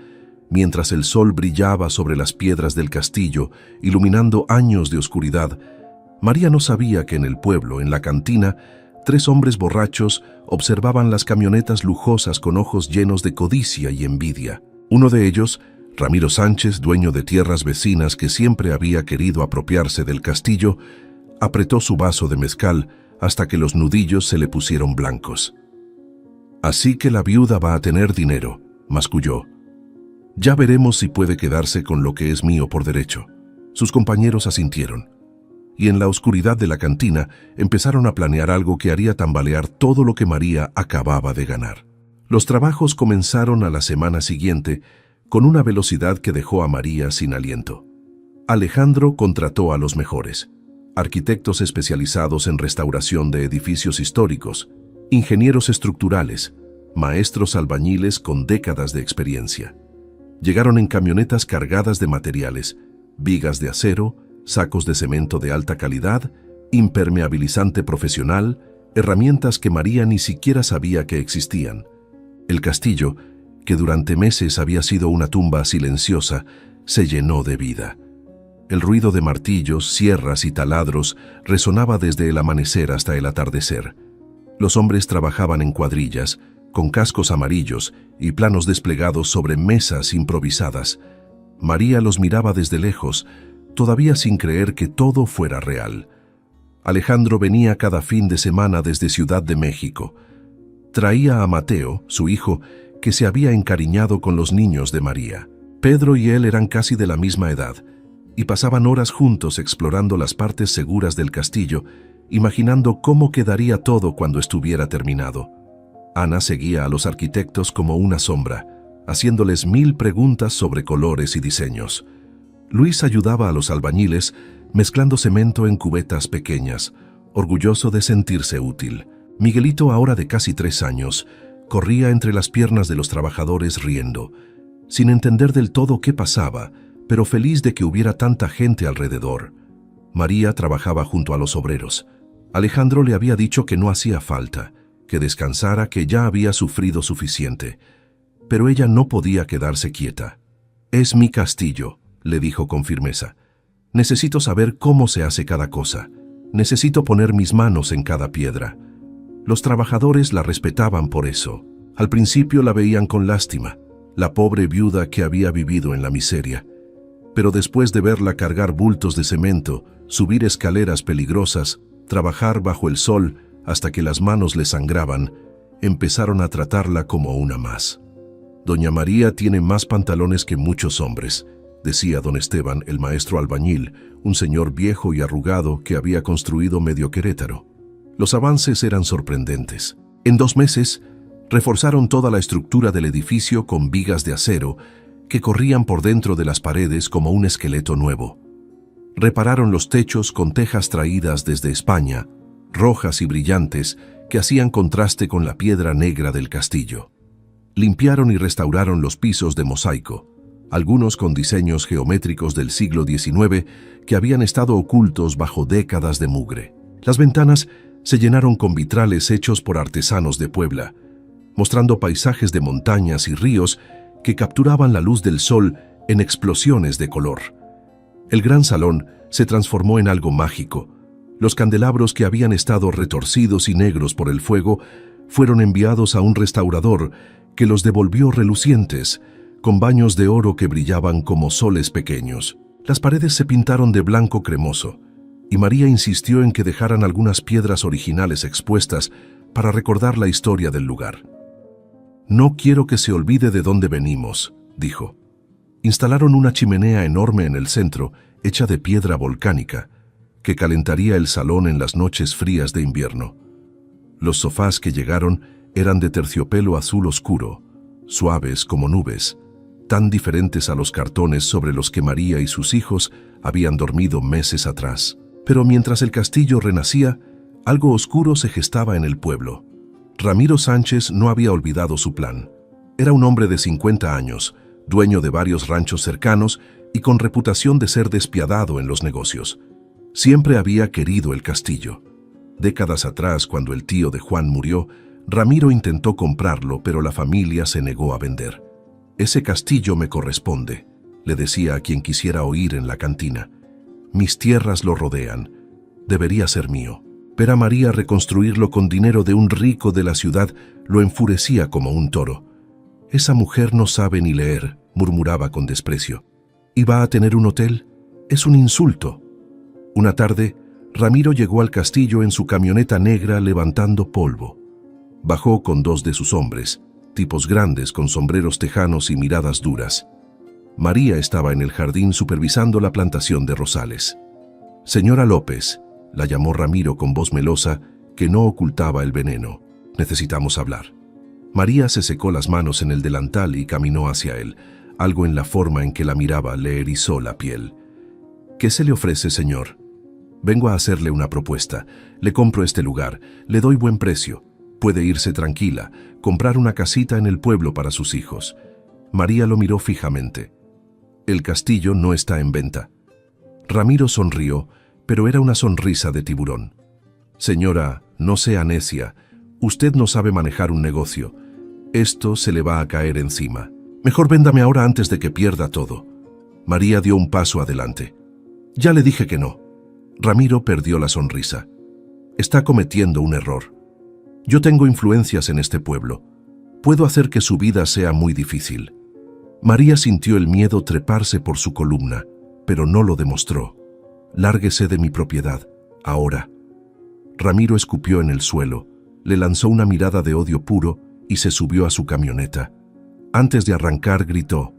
mientras el sol brillaba sobre las piedras del castillo, iluminando años de oscuridad, María no sabía que en el pueblo, en la cantina, 3 hombres borrachos observaban las camionetas lujosas con ojos llenos de codicia y envidia. Uno de ellos, Ramiro Sánchez, dueño de tierras vecinas que siempre había querido apropiarse del castillo, apretó su vaso de mezcal hasta que los nudillos se le pusieron blancos. «Así que la viuda va a tener dinero», masculló. «Ya veremos si puede quedarse con lo que es mío por derecho». Sus compañeros asintieron. Y en la oscuridad de la cantina empezaron a planear algo que haría tambalear todo lo que María acababa de ganar. Los trabajos comenzaron a la semana siguiente con una velocidad que dejó a María sin aliento. Alejandro contrató a los mejores: arquitectos especializados en restauración de edificios históricos, ingenieros estructurales, maestros albañiles con décadas de experiencia. Llegaron en camionetas cargadas de materiales, vigas de acero, sacos de cemento de alta calidad, impermeabilizante profesional, herramientas que María ni siquiera sabía que existían. El castillo, que durante meses había sido una tumba silenciosa, se llenó de vida. El ruido de martillos, sierras y taladros resonaba desde el amanecer hasta el atardecer. Los hombres trabajaban en cuadrillas, con cascos amarillos y planos desplegados sobre mesas improvisadas. María los miraba desde lejos, todavía sin creer que todo fuera real. Alejandro venía cada fin de semana desde Ciudad de México. Traía a Mateo, su hijo, que se había encariñado con los niños de María. Pedro y él eran casi de la misma edad, y pasaban horas juntos explorando las partes seguras del castillo, imaginando cómo quedaría todo cuando estuviera terminado. Ana seguía a los arquitectos como una sombra, haciéndoles 1000 preguntas sobre colores y diseños. Luis ayudaba a los albañiles, mezclando cemento en cubetas pequeñas, orgulloso de sentirse útil. Miguelito, ahora de casi 3 años, corría entre las piernas de los trabajadores riendo, sin entender del todo qué pasaba, pero feliz de que hubiera tanta gente alrededor. María trabajaba junto a los obreros. Alejandro le había dicho que no hacía falta, que descansara, que ya había sufrido suficiente. Pero ella no podía quedarse quieta. «Es mi castillo», le dijo con firmeza. «Necesito saber cómo se hace cada cosa. Necesito poner mis manos en cada piedra». Los trabajadores la respetaban por eso. Al principio la veían con lástima, la pobre viuda que había vivido en la miseria. Pero después de verla cargar bultos de cemento, subir escaleras peligrosas, trabajar bajo el sol hasta que las manos le sangraban, empezaron a tratarla como una más. «Doña María tiene más pantalones que muchos hombres», decía don Esteban, el maestro albañil, un señor viejo y arrugado que había construido medio Querétaro. Los avances eran sorprendentes. En 2 meses, reforzaron toda la estructura del edificio con vigas de acero que corrían por dentro de las paredes como un esqueleto nuevo. Repararon los techos con tejas traídas desde España, rojas y brillantes, que hacían contraste con la piedra negra del castillo. Limpiaron y restauraron los pisos de mosaico, algunos con diseños geométricos del siglo XIX que habían estado ocultos bajo décadas de mugre. Las ventanas se llenaron con vitrales hechos por artesanos de Puebla, mostrando paisajes de montañas y ríos que capturaban la luz del sol en explosiones de color. El gran salón se transformó en algo mágico. Los candelabros que habían estado retorcidos y negros por el fuego fueron enviados a un restaurador que los devolvió relucientes, con baños de oro que brillaban como soles pequeños. Las paredes se pintaron de blanco cremoso, y María insistió en que dejaran algunas piedras originales expuestas para recordar la historia del lugar. «No quiero que se olvide de dónde venimos», dijo. Instalaron una chimenea enorme en el centro, hecha de piedra volcánica, que calentaría el salón en las noches frías de invierno. Los sofás que llegaron eran de terciopelo azul oscuro, suaves como nubes, tan diferentes a los cartones sobre los que María y sus hijos habían dormido meses atrás. Pero mientras el castillo renacía, algo oscuro se gestaba en el pueblo. Ramiro Sánchez no había olvidado su plan. Era un hombre de 50 años, dueño de varios ranchos cercanos y con reputación de ser despiadado en los negocios. Siempre había querido el castillo. Décadas atrás, cuando el tío de Juan murió, Ramiro intentó comprarlo, pero la familia se negó a vender. «Ese castillo me corresponde», le decía a quien quisiera oír en la cantina. «Mis tierras lo rodean. Debería ser mío». Ver a María reconstruirlo con dinero de un rico de la ciudad lo enfurecía como un toro. «Esa mujer no sabe ni leer», murmuraba con desprecio. «¿Y va a tener un hotel? Es un insulto». Una tarde, Ramiro llegó al castillo en su camioneta negra levantando polvo. Bajó con 2 de sus hombres, tipos grandes con sombreros tejanos y miradas duras. María estaba en el jardín supervisando la plantación de rosales. «Señora López», la llamó Ramiro con voz melosa que no ocultaba el veneno. «Necesitamos hablar». María se secó las manos en el delantal y caminó hacia él. Algo en la forma en que la miraba le erizó la piel. «¿Qué se le ofrece, señor?» «Vengo a hacerle una propuesta. Le compro este lugar, le doy buen precio. Puede irse tranquila, comprar una casita en el pueblo para sus hijos». María lo miró fijamente. «El castillo no está en venta». Ramiro sonrió, pero era una sonrisa de tiburón. «Señora, no sea necia. Usted no sabe manejar un negocio. Esto se le va a caer encima. Mejor véndame ahora antes de que pierda todo». María dio un paso adelante. «Ya le dije que no». Ramiro perdió la sonrisa. «Está cometiendo un error. Yo tengo influencias en este pueblo. Puedo hacer que su vida sea muy difícil». María sintió el miedo treparse por su columna, pero no lo demostró. «Lárguese de mi propiedad, ahora». Ramiro escupió en el suelo, Le lanzó una mirada de odio puro y se subió a su camioneta. Antes de arrancar, gritó: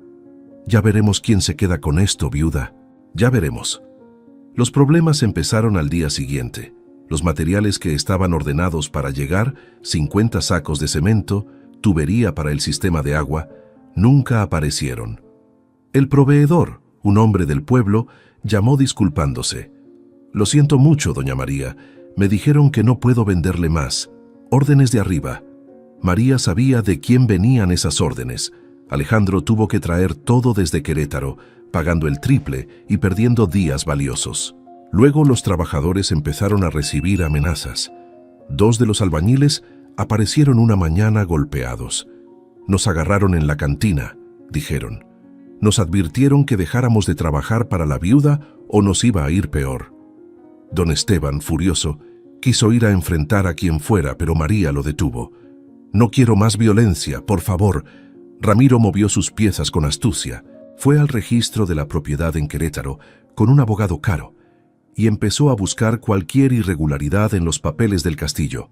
«Ya veremos quién se queda con esto, viuda. Ya veremos». Los problemas empezaron al día siguiente. Los materiales que estaban ordenados para llegar, 50 sacos de cemento, tubería para el sistema de agua, nunca aparecieron. El proveedor, un hombre del pueblo, llamó disculpándose. «Lo siento mucho, doña María. Me dijeron que no puedo venderle más. Órdenes de arriba». María sabía de quién venían esas órdenes. Alejandro tuvo que traer todo desde Querétaro, pagando el triple y perdiendo días valiosos. Luego los trabajadores empezaron a recibir amenazas. 2 de los albañiles aparecieron una mañana golpeados. «Nos agarraron en la cantina», dijeron. «Nos advirtieron que dejáramos de trabajar para la viuda o nos iba a ir peor». Don Esteban, furioso, quiso ir a enfrentar a quien fuera, pero María lo detuvo. «No quiero más violencia, por favor». Ramiro movió sus piezas con astucia. Fue al registro de la propiedad en Querétaro con un abogado caro y empezó a buscar cualquier irregularidad en los papeles del castillo.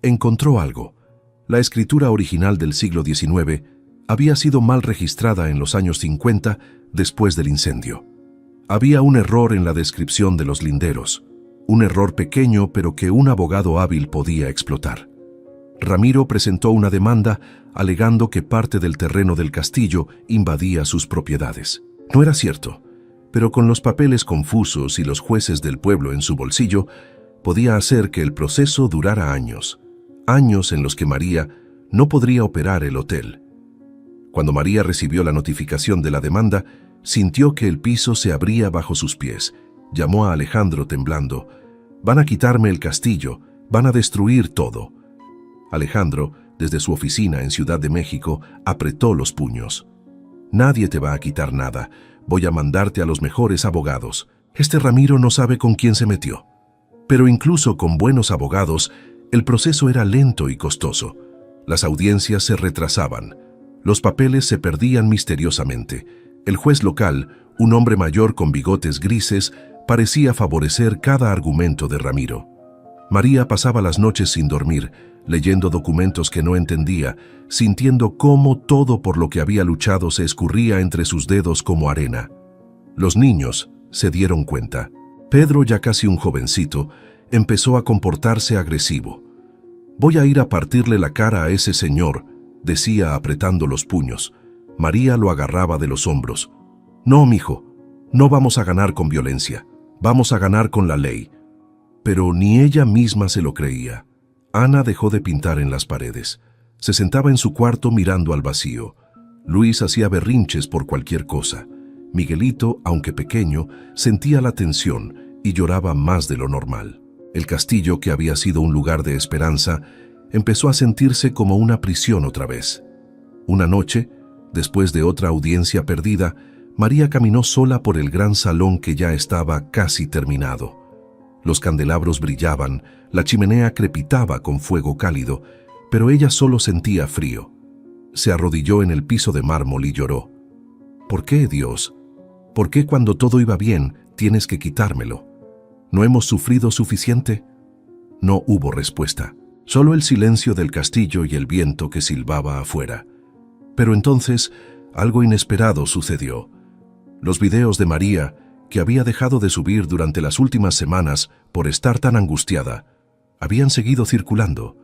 Encontró algo. La escritura original del siglo XIX había sido mal registrada en los años 50 después del incendio. Había un error en la descripción de los linderos, un error pequeño pero que un abogado hábil podía explotar. Ramiro presentó una demanda alegando que parte del terreno del castillo invadía sus propiedades. No era cierto, pero con los papeles confusos y los jueces del pueblo en su bolsillo, podía hacer que el proceso durara años. Años en los que María no podría operar el hotel. Cuando María recibió la notificación de la demanda, sintió que el piso se abría bajo sus pies. Llamó a Alejandro temblando. «Van a quitarme el castillo, van a destruir todo». Alejandro, desde su oficina en Ciudad de México, apretó los puños. «Nadie te va a quitar nada. Voy a mandarte a los mejores abogados. Este Ramiro no sabe con quién se metió». Pero incluso con buenos abogados, el proceso era lento y costoso. Las audiencias se retrasaban. Los papeles se perdían misteriosamente. El juez local, un hombre mayor con bigotes grises, parecía favorecer cada argumento de Ramiro. María pasaba las noches sin dormir, leyendo documentos que no entendía, sintiendo cómo todo por lo que había luchado se escurría entre sus dedos como arena. Los niños se dieron cuenta. Pedro, ya casi un jovencito, empezó a comportarse agresivo. «Voy a ir a partirle la cara a ese señor», decía apretando los puños. María lo agarraba de los hombros. «No, mijo, no vamos a ganar con violencia, vamos a ganar con la ley». Pero ni ella misma se lo creía. Ana dejó de pintar en las paredes. Se sentaba en su cuarto mirando al vacío. Luis hacía berrinches por cualquier cosa. Miguelito, aunque pequeño, sentía la tensión y lloraba más de lo normal. El castillo, que había sido un lugar de esperanza, empezó a sentirse como una prisión otra vez. Una noche, después de otra audiencia perdida, María caminó sola por el gran salón que ya estaba casi terminado. Los candelabros brillaban, la chimenea crepitaba con fuego cálido, pero ella solo sentía frío. Se arrodilló en el piso de mármol y lloró. «¿Por qué, Dios? ¿Por qué cuando todo iba bien tienes que quitármelo? ¿No hemos sufrido suficiente?» No hubo respuesta, solo el silencio del castillo y el viento que silbaba afuera. Pero entonces algo inesperado sucedió. Los videos de María, que había dejado de subir durante las últimas semanas por estar tan angustiada, habían seguido circulando.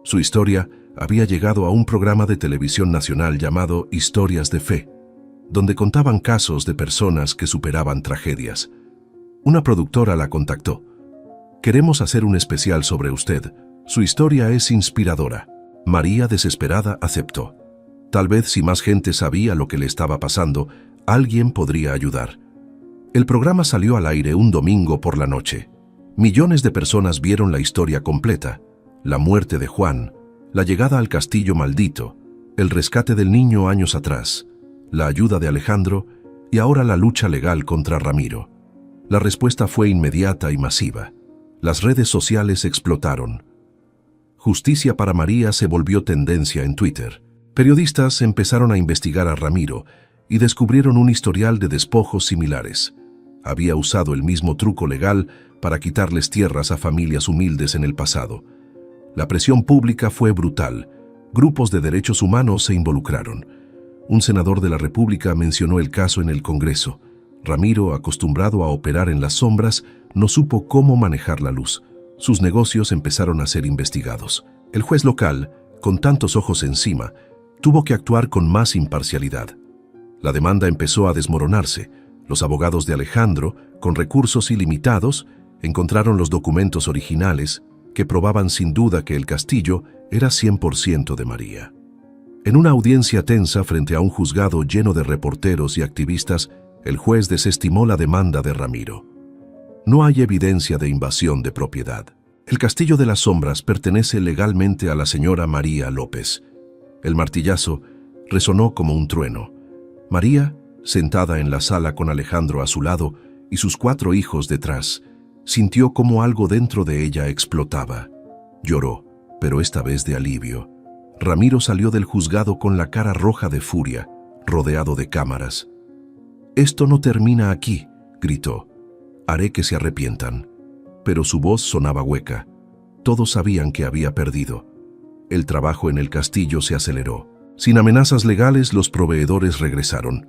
Su historia había llegado a un programa de televisión nacional llamado Historias de Fe, donde contaban casos de personas que superaban tragedias. Una productora la contactó. «Queremos hacer un especial sobre usted. Su historia es inspiradora». María, desesperada, aceptó. Tal vez si más gente sabía lo que le estaba pasando, alguien podría ayudar. El programa salió al aire un domingo por la noche. Millones de personas vieron la historia completa: la muerte de Juan, la llegada al castillo maldito, el rescate del niño años atrás, la ayuda de Alejandro y ahora la lucha legal contra Ramiro. La respuesta fue inmediata y masiva. Las redes sociales explotaron. Justicia para María se volvió tendencia en Twitter. Periodistas empezaron a investigar a Ramiro y descubrieron un historial de despojos similares. Había usado el mismo truco legal para quitarles tierras a familias humildes en el pasado. La presión pública fue brutal. Grupos de derechos humanos se involucraron. Un senador de la República mencionó el caso en el Congreso. Ramiro, acostumbrado a operar en las sombras, no supo cómo manejar la luz. Sus negocios empezaron a ser investigados. El juez local, con tantos ojos encima, tuvo que actuar con más imparcialidad. La demanda empezó a desmoronarse. Los abogados de Alejandro, con recursos ilimitados, encontraron los documentos originales que probaban sin duda que el castillo era 100% de María. En una audiencia tensa frente a un juzgado lleno de reporteros y activistas, el juez desestimó la demanda de Ramiro. No hay evidencia de invasión de propiedad. El Castillo de las Sombras pertenece legalmente a la señora María López. El martillazo resonó como un trueno. María, sentada en la sala con Alejandro a su lado y sus 4 hijos detrás, sintió como algo dentro de ella explotaba. Lloró, pero esta vez de alivio. Ramiro salió del juzgado con la cara roja de furia, rodeado de cámaras. «Esto no termina aquí», gritó. «Haré que se arrepientan». Pero su voz sonaba hueca. Todos sabían que había perdido. El trabajo en el castillo se aceleró. Sin amenazas legales, los proveedores regresaron.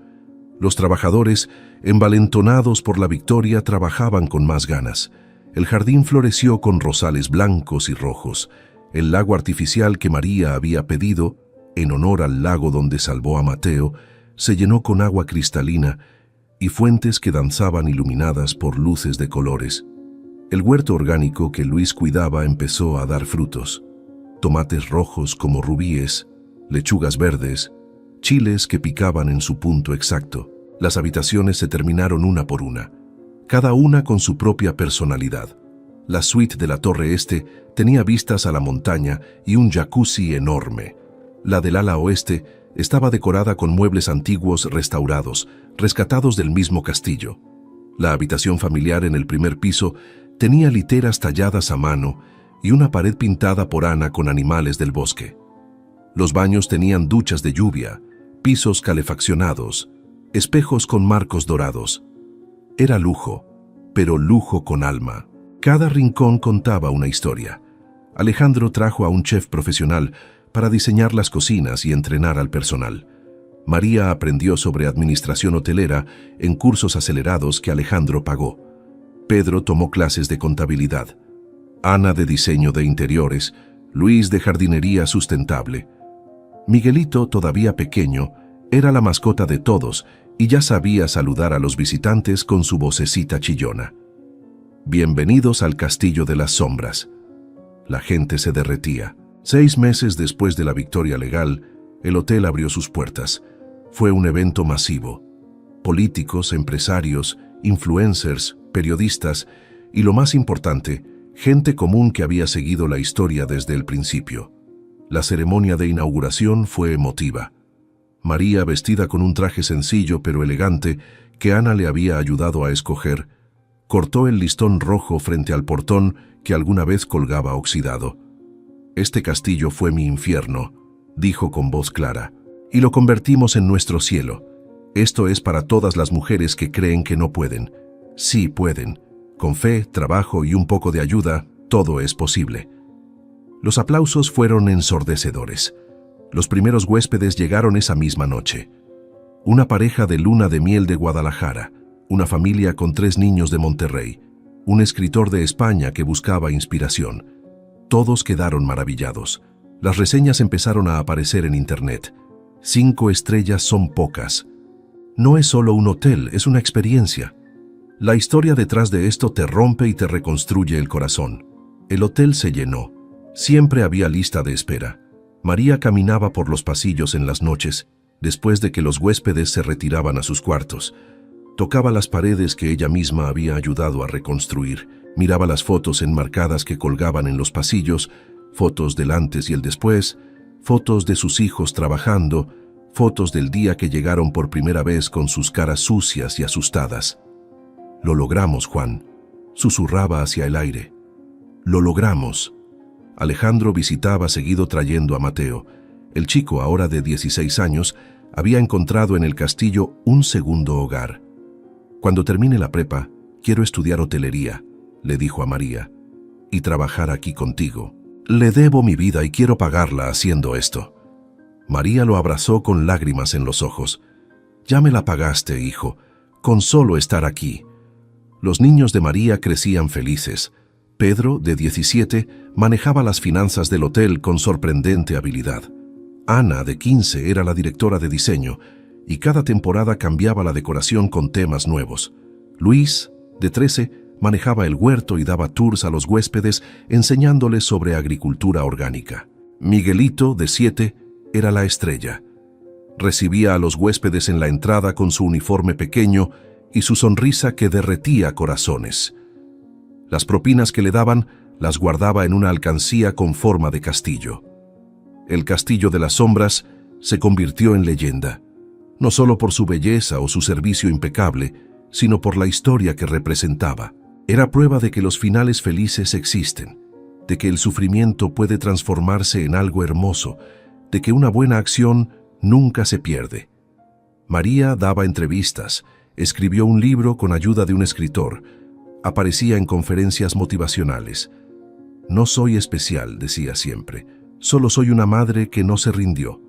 Los trabajadores, envalentonados por la victoria, trabajaban con más ganas. El jardín floreció con rosales blancos y rojos. El lago artificial que María había pedido, en honor al lago donde salvó a Mateo, se llenó con agua cristalina y fuentes que danzaban iluminadas por luces de colores. El huerto orgánico que Luis cuidaba empezó a dar frutos. Tomates rojos como rubíes, lechugas verdes, chiles que picaban en su punto exacto. Las habitaciones se terminaron una por una, cada una con su propia personalidad. La suite de la Torre Este tenía vistas a la montaña y un jacuzzi enorme. La del ala oeste estaba decorada con muebles antiguos restaurados, rescatados del mismo castillo. La habitación familiar en el primer piso tenía literas talladas a mano y una pared pintada por Ana con animales del bosque. Los baños tenían duchas de lluvia, pisos calefaccionados, espejos con marcos dorados. Era lujo, pero lujo con alma. Cada rincón contaba una historia. Alejandro trajo a un chef profesional para diseñar las cocinas y entrenar al personal. María aprendió sobre administración hotelera en cursos acelerados que Alejandro pagó. Pedro tomó clases de contabilidad. Ana de diseño de interiores, Luis de jardinería sustentable. Miguelito, todavía pequeño, era la mascota de todos y ya sabía saludar a los visitantes con su vocecita chillona. Bienvenidos al Castillo de las Sombras. La gente se derretía. 6 meses después de la victoria legal, el hotel abrió sus puertas. Fue un evento masivo. Políticos, empresarios, influencers, periodistas y, lo más importante, gente común que había seguido la historia desde el principio. La ceremonia de inauguración fue emotiva. María, vestida con un traje sencillo pero elegante que Ana le había ayudado a escoger, cortó el listón rojo frente al portón que alguna vez colgaba oxidado. «Este castillo fue mi infierno», dijo con voz clara, «y lo convertimos en nuestro cielo. Esto es para todas las mujeres que creen que no pueden. Sí pueden. Con fe, trabajo y un poco de ayuda, todo es posible». Los aplausos fueron ensordecedores. Los primeros huéspedes llegaron esa misma noche. Una pareja de luna de miel de Guadalajara, una familia con 3 niños de Monterrey, un escritor de España que buscaba inspiración. Todos quedaron maravillados. Las reseñas empezaron a aparecer en internet. 5 estrellas son pocas. No es solo un hotel, es una experiencia. La historia detrás de esto te rompe y te reconstruye el corazón. El hotel se llenó. Siempre había lista de espera. María caminaba por los pasillos en las noches, después de que los huéspedes se retiraban a sus cuartos. Tocaba las paredes que ella misma había ayudado a reconstruir. Miraba las fotos enmarcadas que colgaban en los pasillos, fotos del antes y el después, fotos de sus hijos trabajando, fotos del día que llegaron por primera vez con sus caras sucias y asustadas. «Lo logramos, Juan», susurraba hacia el aire. «Lo logramos». Alejandro visitaba seguido trayendo a Mateo. El chico, ahora de 16 años, había encontrado en el castillo un segundo hogar. «Cuando termine la prepa, quiero estudiar hotelería», le dijo a María, «y trabajar aquí contigo». Le debo mi vida y quiero pagarla haciendo esto. María lo abrazó con lágrimas en los ojos. Ya me la pagaste, hijo, con solo estar aquí. Los niños de María crecían felices. Pedro, de 17, manejaba las finanzas del hotel con sorprendente habilidad. Ana, de 15, era la directora de diseño, y cada temporada cambiaba la decoración con temas nuevos. Luis, de 13, manejaba el huerto y daba tours a los huéspedes enseñándoles sobre agricultura orgánica. Miguelito, de 7, era la estrella. Recibía a los huéspedes en la entrada con su uniforme pequeño y su sonrisa que derretía corazones. Las propinas que le daban las guardaba en una alcancía con forma de castillo. El Castillo de las Sombras se convirtió en leyenda, no solo por su belleza o su servicio impecable, sino por la historia que representaba. Era prueba de que los finales felices existen, de que el sufrimiento puede transformarse en algo hermoso, de que una buena acción nunca se pierde. María daba entrevistas, escribió un libro con ayuda de un escritor, aparecía en conferencias motivacionales. No soy especial, decía siempre, solo soy una madre que no se rindió.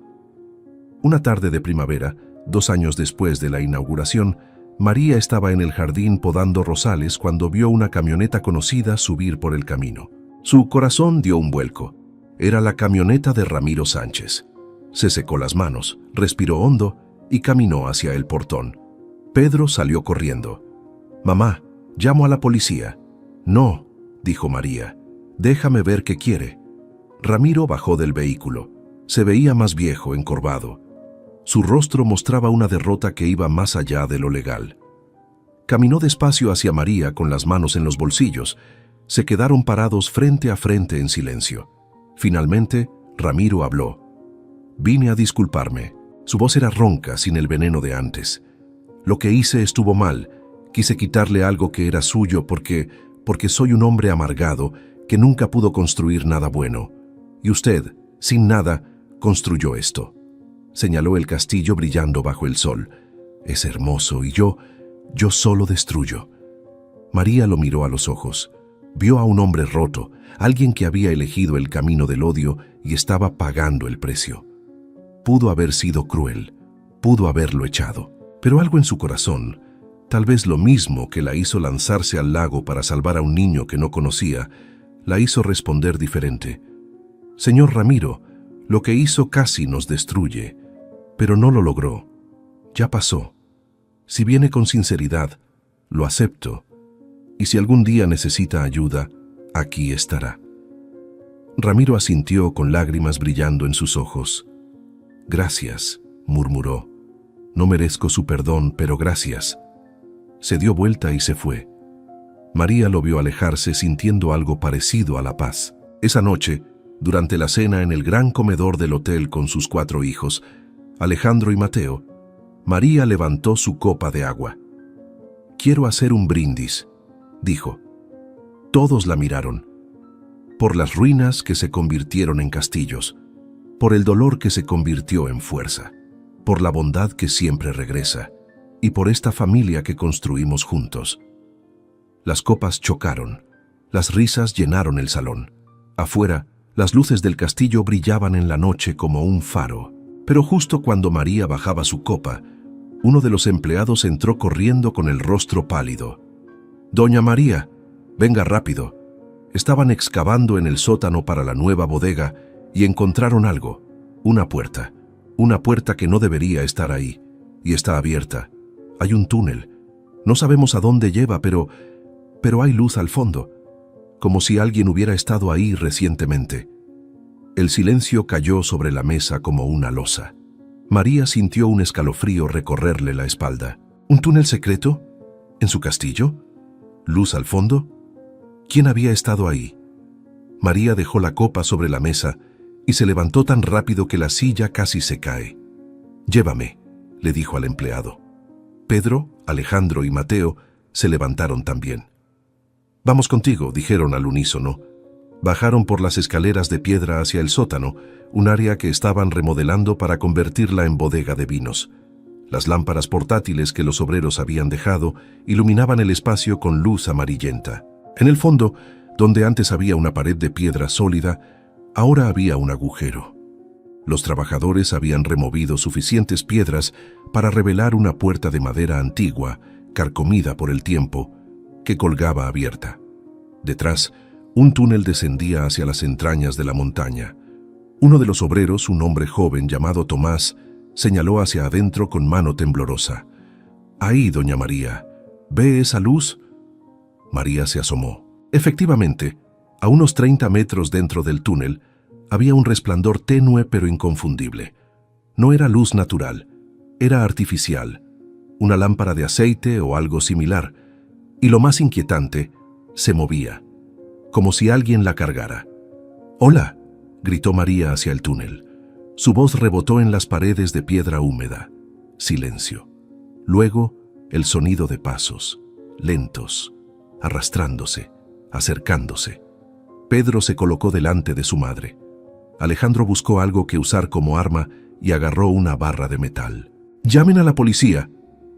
Una tarde de primavera, 2 años después de la inauguración, María estaba en el jardín podando rosales cuando vio una camioneta conocida subir por el camino. Su corazón dio un vuelco. Era la camioneta de Ramiro Sánchez. Se secó las manos, respiró hondo y caminó hacia el portón. Pedro salió corriendo. «Mamá, llamo a la policía». «No», dijo María. «Déjame ver qué quiere». Ramiro bajó del vehículo. Se veía más viejo, encorvado. Su rostro mostraba una derrota que iba más allá de lo legal. Caminó despacio hacia María con las manos en los bolsillos. Se quedaron parados frente a frente en silencio. Finalmente, Ramiro habló. «Vine a disculparme». Su voz era ronca, sin el veneno de antes. «Lo que hice estuvo mal. Quise quitarle algo que era suyo porque soy un hombre amargado que nunca pudo construir nada bueno. Y usted, sin nada, construyó esto». Señaló el castillo brillando bajo el sol. «Es hermoso y yo solo destruyo». María lo miró a los ojos. Vio a un hombre roto, alguien que había elegido el camino del odio y estaba pagando el precio. Pudo haber sido cruel, pudo haberlo echado, pero algo en su corazón, tal vez lo mismo que la hizo lanzarse al lago para salvar a un niño que no conocía, la hizo responder diferente. «Señor Ramiro, lo que hizo casi nos destruye, pero no lo logró. Ya pasó. Si viene con sinceridad, lo acepto, y si algún día necesita ayuda, aquí estará». Ramiro asintió con lágrimas brillando en sus ojos. «Gracias», murmuró. «No merezco su perdón, pero gracias». Se dio vuelta y se fue. María lo vio alejarse sintiendo algo parecido a la paz. Esa noche, durante la cena en el gran comedor del hotel con sus 4 hijos, Alejandro y Mateo, María levantó su copa de agua. «Quiero hacer un brindis», dijo. Todos la miraron. Por las ruinas que se convirtieron en castillos, por el dolor que se convirtió en fuerza, por la bondad que siempre regresa, y por esta familia que construimos juntos. Las copas chocaron, las risas llenaron el salón. Afuera, las luces del castillo brillaban en la noche como un faro. Pero justo cuando María bajaba su copa, uno de los empleados entró corriendo con el rostro pálido. «Doña María, venga rápido». Estaban excavando en el sótano para la nueva bodega y encontraron algo, una puerta que no debería estar ahí, y está abierta. Hay un túnel. No sabemos a dónde lleva, pero hay luz al fondo, como si alguien hubiera estado ahí recientemente. El silencio cayó sobre la mesa como una losa. María sintió un escalofrío recorrerle la espalda. ¿Un túnel secreto? ¿En su castillo? ¿Luz al fondo? ¿Quién había estado ahí? María dejó la copa sobre la mesa y se levantó tan rápido que la silla casi se cae. «Llévame», le dijo al empleado. Pedro, Alejandro y Mateo se levantaron también. «Vamos contigo», dijeron al unísono. Bajaron por las escaleras de piedra hacia el sótano, un área que estaban remodelando para convertirla en bodega de vinos. Las lámparas portátiles que los obreros habían dejado iluminaban el espacio con luz amarillenta. En el fondo, donde antes había una pared de piedra sólida, Ahora había un agujero. Los trabajadores habían removido suficientes piedras para revelar una puerta de madera antigua, carcomida por el tiempo, que colgaba abierta. Detrás, un túnel descendía hacia las entrañas de la montaña. Uno de los obreros, un hombre joven llamado Tomás, señaló hacia adentro con mano temblorosa. «Ahí, doña María. ¿Ve esa luz?» María se asomó. Efectivamente, a unos 30 metros dentro del túnel, había un resplandor tenue pero inconfundible. No era luz natural, era artificial, una lámpara de aceite o algo similar, y lo más inquietante, se movía, como si alguien la cargara. «¡Hola!», gritó María hacia el túnel. Su voz rebotó en las paredes de piedra húmeda. Silencio. Luego, el sonido de pasos, lentos, arrastrándose, acercándose. Pedro se colocó delante de su madre. Alejandro buscó algo que usar como arma y agarró una barra de metal. «¡Llamen a la policía!»,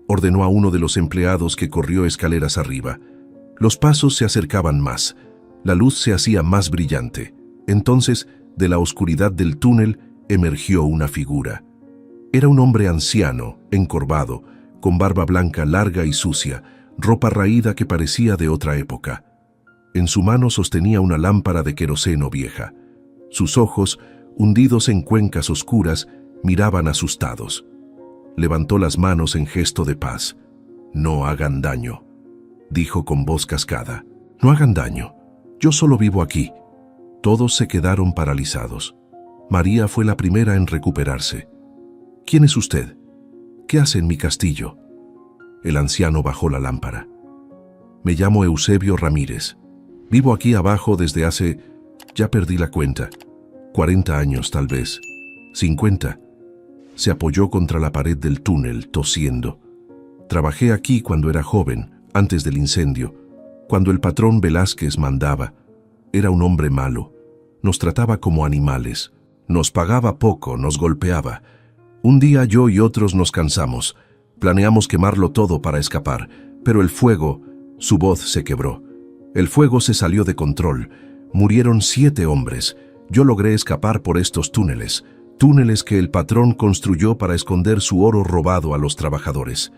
ordenó a uno de los empleados que corrió escaleras arriba. Los pasos se acercaban más. La luz se hacía más brillante. Entonces, de la oscuridad del túnel, emergió una figura. Era un hombre anciano, encorvado, con barba blanca larga y sucia, ropa raída que parecía de otra época. En su mano sostenía una lámpara de queroseno vieja. Sus ojos, hundidos en cuencas oscuras, miraban asustados. Levantó las manos en gesto de paz. «No hagan daño», dijo con voz cascada. «No hagan daño. Yo solo vivo aquí». Todos se quedaron paralizados. María fue la primera en recuperarse. «¿Quién es usted? ¿Qué hace en mi castillo?». El anciano bajó la lámpara. «Me llamo Eusebio Ramírez. Vivo aquí abajo desde hace, ya perdí la cuenta, 40 años tal vez, 50. Se apoyó contra la pared del túnel, tosiendo. «Trabajé aquí cuando era joven, antes del incendio, cuando el patrón Velázquez mandaba. Era un hombre malo. Nos trataba como animales. Nos pagaba poco, nos golpeaba. Un día yo y otros nos cansamos. Planeamos quemarlo todo para escapar, pero el fuego...». Su voz se quebró. «El fuego se salió de control. Murieron 7 hombres. Yo logré escapar por estos túneles. Túneles que el patrón construyó para esconder su oro robado a los trabajadores.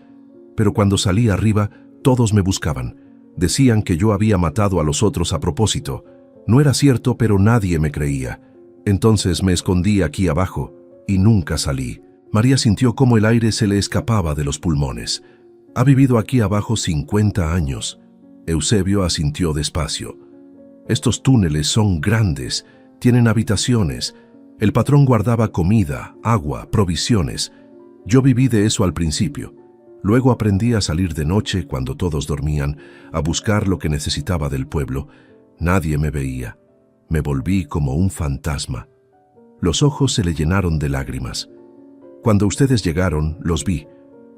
Pero cuando salí arriba, todos me buscaban. Decían que yo había matado a los otros a propósito. No era cierto, pero nadie me creía. Entonces me escondí aquí abajo y nunca salí». María sintió cómo el aire se le escapaba de los pulmones. «Ha vivido aquí abajo 50 años». Eusebio asintió despacio. «Estos túneles son grandes, tienen habitaciones. El patrón guardaba comida, agua, provisiones. Yo viví de eso al principio. Luego aprendí a salir de noche cuando todos dormían, a buscar lo que necesitaba del pueblo. Nadie me veía. Me volví como un fantasma». Los ojos se le llenaron de lágrimas. «Cuando ustedes llegaron, los vi,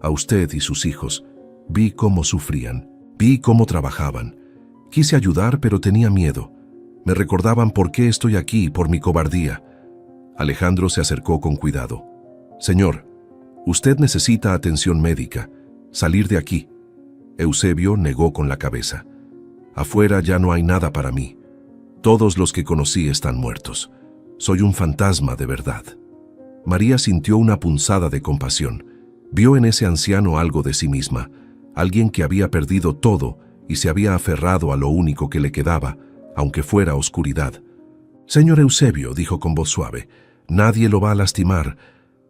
a usted y sus hijos. Vi cómo sufrían, vi cómo trabajaban. Quise ayudar, pero tenía miedo. Me recordaban por qué estoy aquí, por mi cobardía». Alejandro se acercó con cuidado. «Señor, usted necesita atención médica. Salir de aquí». Eusebio negó con la cabeza. «Afuera ya no hay nada para mí. Todos los que conocí están muertos. Soy un fantasma de verdad». María sintió una punzada de compasión. Vio en ese anciano algo de sí misma, alguien que había perdido todo y se había aferrado a lo único que le quedaba, aunque fuera oscuridad. «Señor Eusebio», dijo con voz suave, «nadie lo va a lastimar.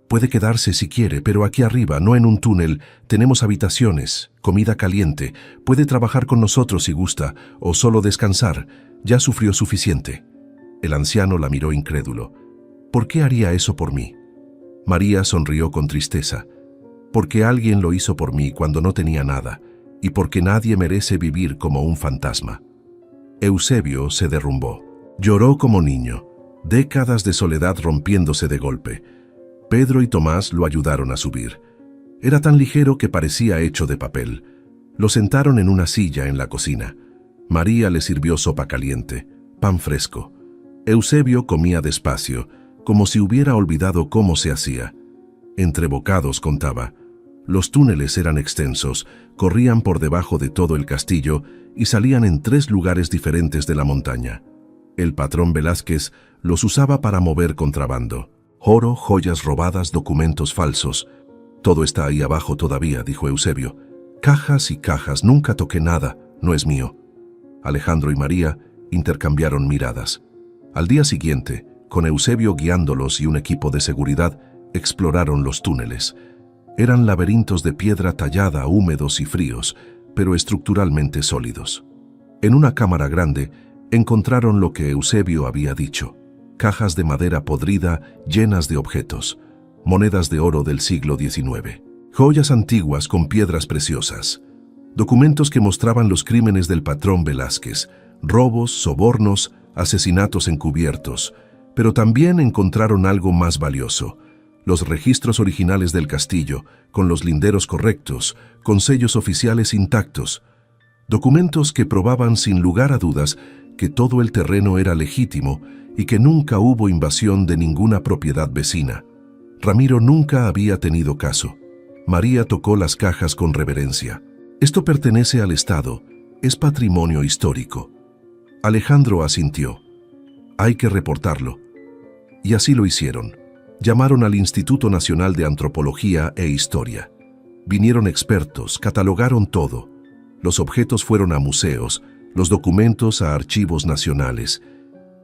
Puede quedarse si quiere, pero aquí arriba, no en un túnel, tenemos habitaciones, comida caliente. Puede trabajar con nosotros si gusta, o solo descansar. Ya sufrió suficiente». El anciano la miró incrédulo. «¿Por qué haría eso por mí?». María sonrió con tristeza. «Porque alguien lo hizo por mí cuando no tenía nada, y porque nadie merece vivir como un fantasma». Eusebio se derrumbó. Lloró como niño, décadas de soledad rompiéndose de golpe. Pedro y Tomás lo ayudaron a subir. Era tan ligero que parecía hecho de papel. Lo sentaron en una silla en la cocina. María le sirvió sopa caliente, pan fresco. Eusebio comía despacio, como si hubiera olvidado cómo se hacía. Entre bocados contaba. Los túneles eran extensos, corrían por debajo de todo el castillo y salían en 3 lugares diferentes de la montaña. El patrón Velázquez los usaba para mover contrabando. Oro, joyas robadas, documentos falsos. Todo está ahí abajo todavía, dijo Eusebio. Cajas y cajas, nunca toqué nada, no es mío. Alejandro y María intercambiaron miradas. Al día siguiente, con Eusebio guiándolos y un equipo de seguridad, exploraron los túneles. Eran laberintos de piedra tallada, húmedos y fríos, pero estructuralmente sólidos. En una cámara grande, encontraron lo que Eusebio había dicho: cajas de madera podrida llenas de objetos, monedas de oro del siglo XIX, joyas antiguas con piedras preciosas, documentos que mostraban los crímenes del patrón Velázquez, robos, sobornos, asesinatos encubiertos, pero también encontraron algo más valioso: los registros originales del castillo, con los linderos correctos, con sellos oficiales intactos, documentos que probaban sin lugar a dudas que todo el terreno era legítimo y que nunca hubo invasión de ninguna propiedad vecina. Ramiro nunca había tenido caso. María tocó las cajas con reverencia. Esto pertenece al Estado, es patrimonio histórico. Alejandro asintió. Hay que reportarlo. Y así lo hicieron. Llamaron al Instituto Nacional de Antropología e Historia. Vinieron expertos, catalogaron todo. Los objetos fueron a museos, los documentos a archivos nacionales.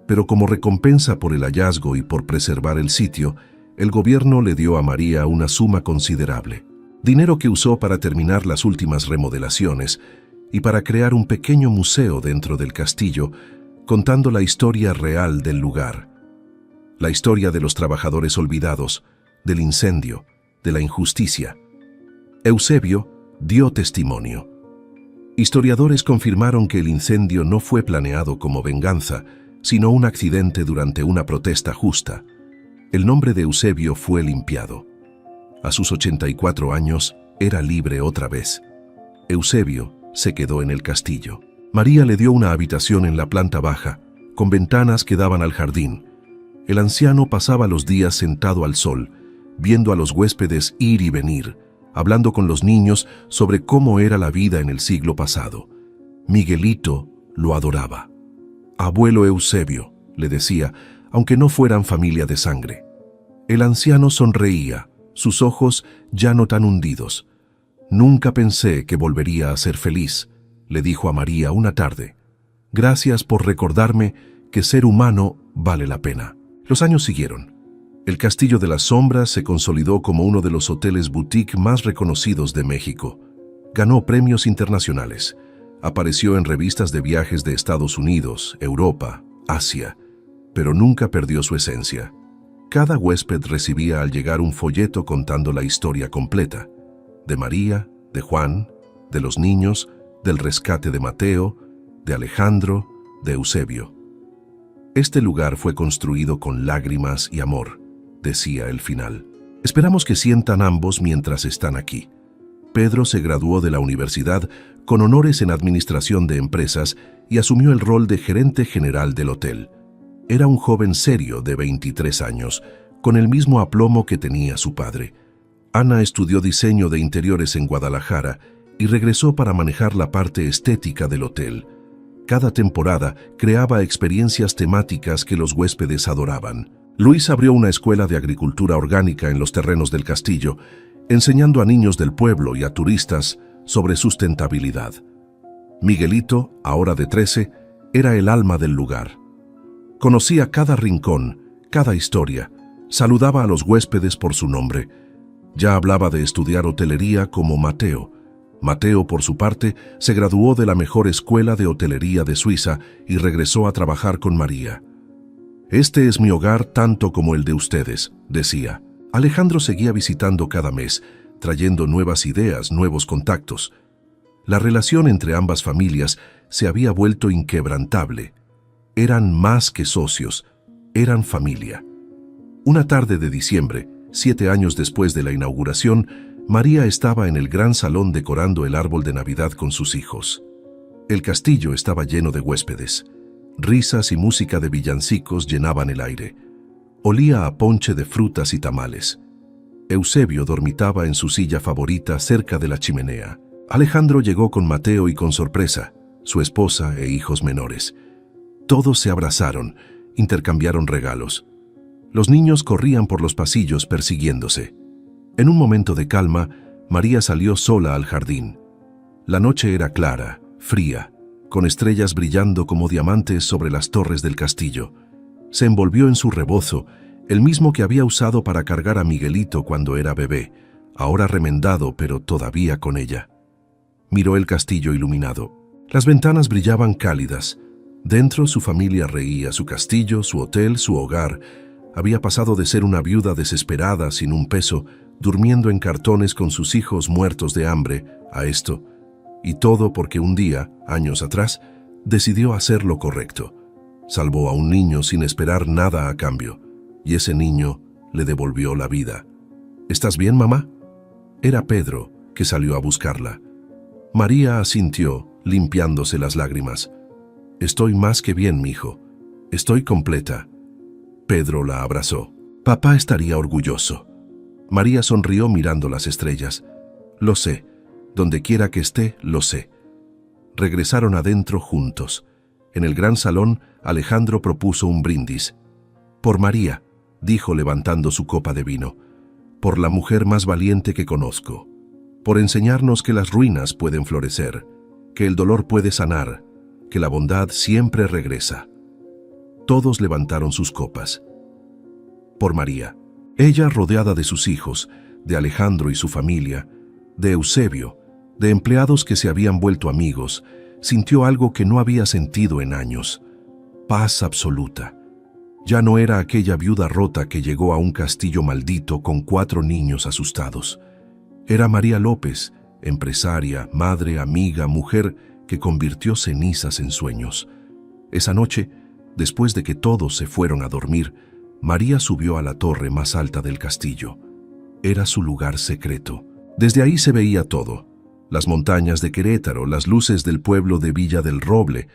Pero como recompensa por el hallazgo y por preservar el sitio, el gobierno le dio a María una suma considerable. Dinero que usó para terminar las últimas remodelaciones y para crear un pequeño museo dentro del castillo, contando la historia real del lugar. La historia de los trabajadores olvidados, del incendio, de la injusticia. Eusebio dio testimonio. Historiadores confirmaron que el incendio no fue planeado como venganza, sino un accidente durante una protesta justa. El nombre de Eusebio fue limpiado. A sus 84 años, era libre otra vez. Eusebio se quedó en el castillo. María le dio una habitación en la planta baja, con ventanas que daban al jardín. El anciano pasaba los días sentado al sol, viendo a los huéspedes ir y venir, hablando con los niños sobre cómo era la vida en el siglo pasado. Miguelito lo adoraba. «Abuelo Eusebio», le decía, aunque no fueran familia de sangre. El anciano sonreía, sus ojos ya no tan hundidos. «Nunca pensé que volvería a ser feliz», le dijo a María una tarde. «Gracias por recordarme que ser humano vale la pena». Los años siguieron. El Castillo de las Sombras se consolidó como uno de los hoteles boutique más reconocidos de México. Ganó premios internacionales. Apareció en revistas de viajes de Estados Unidos, Europa, Asia, pero nunca perdió su esencia. Cada huésped recibía al llegar un folleto contando la historia completa, de María, de Juan, de los niños, del rescate de Mateo, de Alejandro, de Eusebio. Este lugar fue construido con lágrimas y amor, decía el final. Esperamos que sientan ambos mientras están aquí. Pedro se graduó de la universidad con honores en administración de empresas y asumió el rol de gerente general del hotel. Era un joven serio de 23 años, con el mismo aplomo que tenía su padre. Ana estudió diseño de interiores en Guadalajara y regresó para manejar la parte estética del hotel. Cada temporada creaba experiencias temáticas que los huéspedes adoraban. Luis abrió una escuela de agricultura orgánica en los terrenos del castillo, enseñando a niños del pueblo y a turistas sobre sustentabilidad. Miguelito, ahora de 13, era el alma del lugar. Conocía cada rincón, cada historia, saludaba a los huéspedes por su nombre. Ya hablaba de estudiar hotelería como Mateo. Mateo, por su parte, se graduó de la mejor escuela de hotelería de Suiza y regresó a trabajar con María. «Este es mi hogar tanto como el de ustedes», decía. Alejandro seguía visitando cada mes, trayendo nuevas ideas, nuevos contactos. La relación entre ambas familias se había vuelto inquebrantable. Eran más que socios, eran familia. Una tarde de diciembre, 7 años después de la inauguración, María estaba en el gran salón decorando el árbol de Navidad con sus hijos. El castillo estaba lleno de huéspedes. Risas y música de villancicos llenaban el aire. Olía a ponche de frutas y tamales. Eusebio dormitaba en su silla favorita cerca de la chimenea. Alejandro llegó con Mateo y con sorpresa, su esposa e hijos menores. Todos se abrazaron intercambiaron regalos. Los niños corrían por los pasillos persiguiéndose. En un momento de calma, María salió sola al jardín. La noche era clara, fría, con estrellas brillando como diamantes sobre las torres del castillo. Se envolvió en su rebozo, el mismo que había usado para cargar a Miguelito cuando era bebé, ahora remendado pero todavía con ella. Miró el castillo iluminado. Las ventanas brillaban cálidas. Dentro su familia reía, su castillo, su hotel, su hogar. Había pasado de ser una viuda desesperada, sin un peso, durmiendo en cartones con sus hijos muertos de hambre, a esto. Y todo porque un día, años atrás, decidió hacer lo correcto. Salvó a un niño sin esperar nada a cambio, y ese niño le devolvió la vida. ¿Estás bien, mamá? Era Pedro, que salió a buscarla. María asintió, limpiándose las lágrimas. Estoy más que bien, mijo. Estoy completa. Pedro la abrazó. Papá estaría orgulloso. María sonrió mirando las estrellas. Lo sé. Donde quiera que esté, lo sé. Regresaron adentro juntos. En el gran salón, Alejandro propuso un brindis. Por María, dijo levantando su copa de vino. Por la mujer más valiente que conozco. Por enseñarnos que las ruinas pueden florecer, que el dolor puede sanar, que la bondad siempre regresa. Todos levantaron sus copas. Por María. Ella, rodeada de sus hijos, de Alejandro y su familia, de Eusebio, de empleados que se habían vuelto amigos, sintió algo que no había sentido en años. Paz absoluta. Ya no era aquella viuda rota que llegó a un castillo maldito con 4 niños asustados. Era María López, empresaria, madre, amiga, mujer, que convirtió cenizas en sueños. Esa noche, después de que todos se fueron a dormir, María subió a la torre más alta del castillo. Era su lugar secreto. Desde ahí se veía todo. Las montañas de Querétaro, las luces del pueblo de Villa del Roble,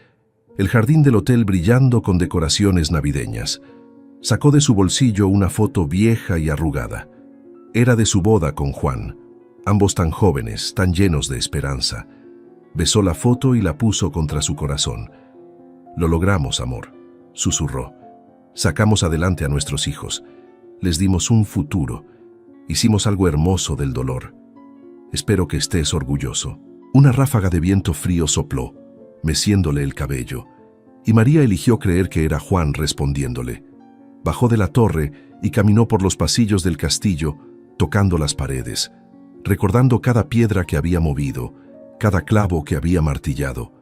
el jardín del hotel brillando con decoraciones navideñas. Sacó de su bolsillo una foto vieja y arrugada. Era de su boda con Juan, ambos tan jóvenes, tan llenos de esperanza. Besó la foto y la puso contra su corazón. Lo logramos, amor, susurró. Sacamos adelante a nuestros hijos. Les dimos un futuro. Hicimos algo hermoso del dolor. Espero que estés orgulloso. Una ráfaga de viento frío sopló, meciéndole el cabello, y María eligió creer que era Juan respondiéndole. Bajó de la torre y caminó por los pasillos del castillo, tocando las paredes, recordando cada piedra que había movido, cada clavo que había martillado,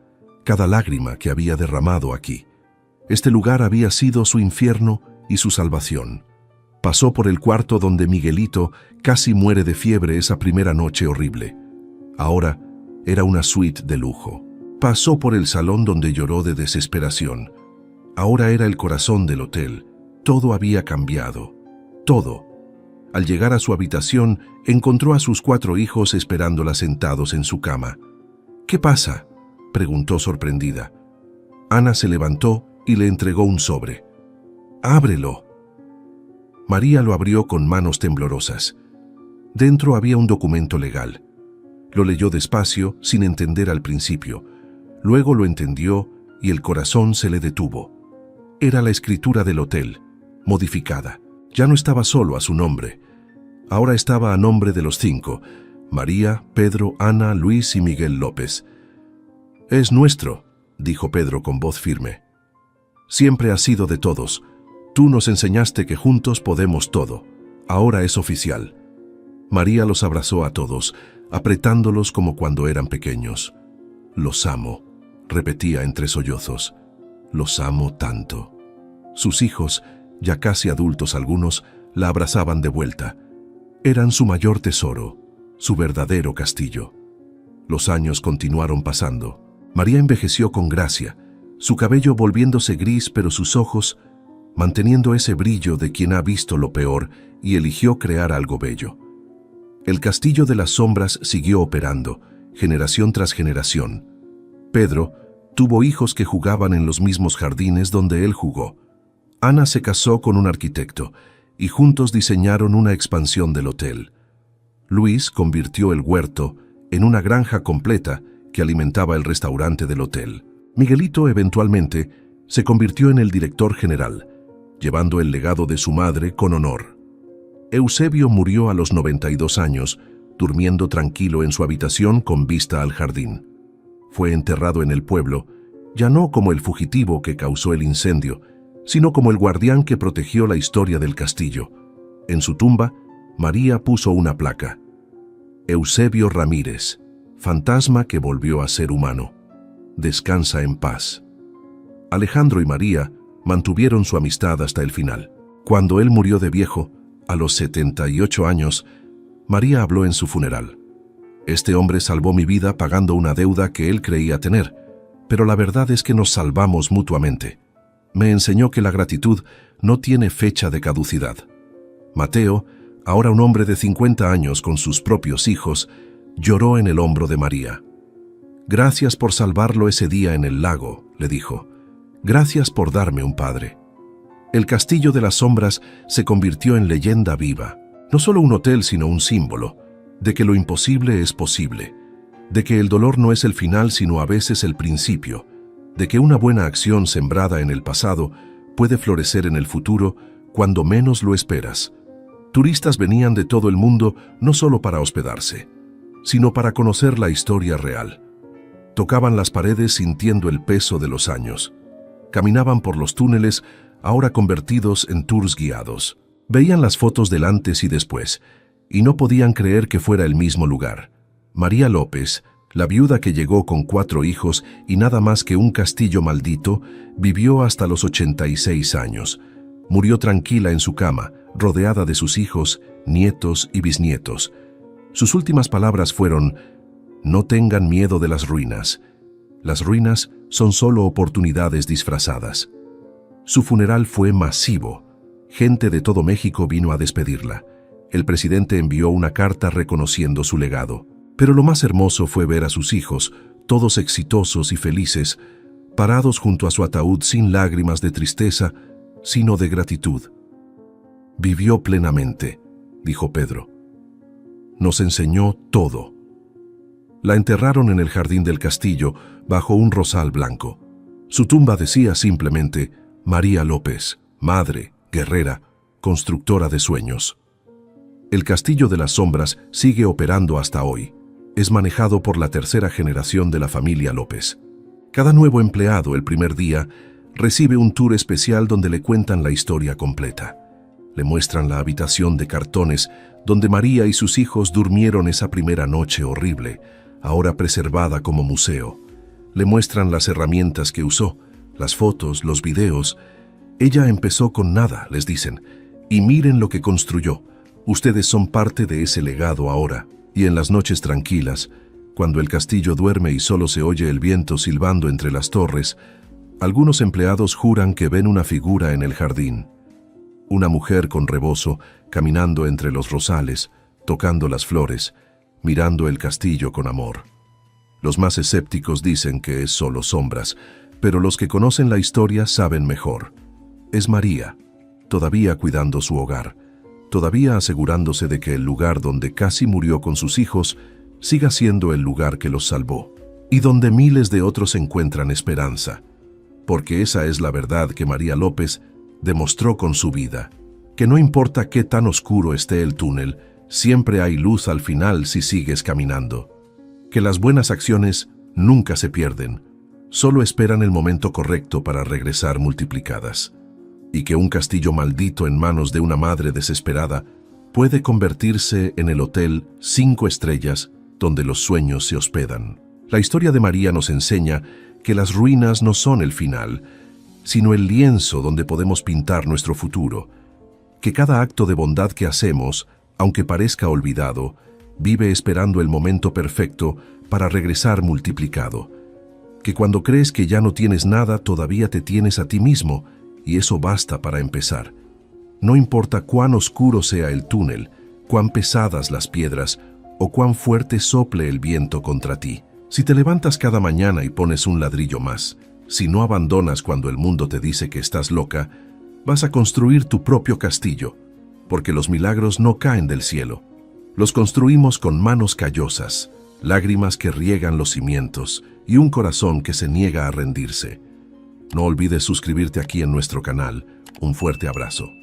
cada lágrima que había derramado aquí. Este lugar había sido su infierno y su salvación. Pasó por el cuarto donde Miguelito casi muere de fiebre esa primera noche horrible. Ahora era una suite de lujo. Pasó por el salón donde lloró de desesperación. Ahora era el corazón del hotel. Todo había cambiado. Todo. Al llegar a su habitación, encontró a sus 4 hijos esperándola sentados en su cama. ¿Qué pasa?, preguntó sorprendida. Ana se levantó y le entregó un sobre. «Ábrelo». María lo abrió con manos temblorosas. Dentro había un documento legal. Lo leyó despacio, sin entender al principio. Luego lo entendió y el corazón se le detuvo. Era la escritura del hotel, modificada. Ya no estaba solo a su nombre. Ahora estaba a nombre de los 5, María, Pedro, Ana, Luis y Miguel López. «Es nuestro», dijo Pedro con voz firme. «Siempre ha sido de todos. Tú nos enseñaste que juntos podemos todo. Ahora es oficial». María los abrazó a todos, apretándolos como cuando eran pequeños. «Los amo», repetía entre sollozos. «Los amo tanto». Sus hijos, ya casi adultos algunos, la abrazaban de vuelta. Eran su mayor tesoro, su verdadero castillo. Los años continuaron pasando. María envejeció con gracia, su cabello volviéndose gris, pero sus ojos manteniendo ese brillo de quien ha visto lo peor y eligió crear algo bello. El castillo de las sombras siguió operando, generación tras generación. Pedro tuvo hijos que jugaban en los mismos jardines donde él jugó. Ana se casó con un arquitecto y juntos diseñaron una expansión del hotel. Luis convirtió el huerto en una granja completa que alimentaba el restaurante del hotel. Miguelito eventualmente Se convirtió en el director general, llevando el legado de su madre con honor. Eusebio murió a los 92 años, durmiendo tranquilo en su habitación con vista al jardín. Fue enterrado en el pueblo, ya no como el fugitivo que causó el incendio, sino como el guardián que protegió la historia del castillo. En su tumba, María puso una placa: Eusebio Ramírez, fantasma que volvió a ser humano. Descansa en paz. Alejandro y María mantuvieron su amistad hasta el final. Cuando él murió de viejo, a los 78 años, María habló en su funeral. Este hombre salvó mi vida pagando una deuda que él creía tener, pero la verdad es que nos salvamos mutuamente. Me enseñó que la gratitud no tiene fecha de caducidad. Mateo, ahora un hombre de 50 años con sus propios hijos, lloró en el hombro de María. Gracias por salvarlo ese día en el lago, le dijo. Gracias por darme un padre. El Castillo de las Sombras se convirtió en leyenda viva, no solo un hotel sino un símbolo, de que lo imposible es posible, de que el dolor no es el final sino a veces el principio, de que una buena acción sembrada en el pasado puede florecer en el futuro cuando menos lo esperas. Turistas venían de todo el mundo no solo para hospedarse, sino para conocer la historia real. Tocaban las paredes sintiendo el peso de los años. Caminaban por los túneles, ahora convertidos en tours guiados. Veían las fotos del antes y después, y no podían creer que fuera el mismo lugar. María López, la viuda que llegó con 4 hijos y nada más que un castillo maldito, vivió hasta los 86 años. Murió tranquila en su cama, rodeada de sus hijos, nietos y bisnietos. Sus últimas palabras fueron: no tengan miedo de las ruinas. Las ruinas son solo oportunidades disfrazadas. Su funeral fue masivo. Gente de todo México vino a despedirla. El presidente envió una carta reconociendo su legado. Pero lo más hermoso fue ver a sus hijos, todos exitosos y felices, parados junto a su ataúd sin lágrimas de tristeza, sino de gratitud. Vivió plenamente, dijo Pedro. Nos enseñó todo. La enterraron en el jardín del castillo, bajo un rosal blanco. Su tumba decía simplemente: María López, madre, guerrera, constructora de sueños. El Castillo de las Sombras sigue operando hasta hoy. Es manejado por la tercera generación de la familia López. Cada nuevo empleado el primer día recibe un tour especial donde le cuentan la historia completa. Le muestran la habitación de cartones donde María y sus hijos durmieron esa primera noche horrible, ahora preservada como museo. Le muestran las herramientas que usó, las fotos, los videos. Ella empezó con nada, les dicen, y miren lo que construyó. Ustedes son parte de ese legado ahora. Y en las noches tranquilas, cuando el castillo duerme y solo se oye el viento silbando entre las torres, algunos empleados juran que ven una figura en el jardín. Una mujer con rebozo, caminando entre los rosales, tocando las flores, mirando el castillo con amor. Los más escépticos dicen que es solo sombras, pero los que conocen la historia saben mejor. Es María, todavía cuidando su hogar, todavía asegurándose de que el lugar donde casi murió con sus hijos siga siendo el lugar que los salvó, y donde miles de otros encuentran esperanza. Porque esa es la verdad que María López demostró con su vida, que no importa qué tan oscuro esté el túnel, siempre hay luz al final si sigues caminando. Que las buenas acciones nunca se pierden, solo esperan el momento correcto para regresar multiplicadas. Y que un castillo maldito en manos de una madre desesperada puede convertirse en el hotel 5 estrellas donde los sueños se hospedan. La historia de María nos enseña que las ruinas no son el final, sino el lienzo donde podemos pintar nuestro futuro. Que cada acto de bondad que hacemos, aunque parezca olvidado, vive esperando el momento perfecto para regresar multiplicado. Que cuando crees que ya no tienes nada, todavía te tienes a ti mismo, y eso basta para empezar. No importa cuán oscuro sea el túnel, cuán pesadas las piedras o cuán fuerte sople el viento contra ti. Si te levantas cada mañana y pones un ladrillo más, si no abandonas cuando el mundo te dice que estás loca, vas a construir tu propio castillo, porque los milagros no caen del cielo. Los construimos con manos callosas, lágrimas que riegan los cimientos y un corazón que se niega a rendirse. No olvides suscribirte aquí en nuestro canal. Un fuerte abrazo.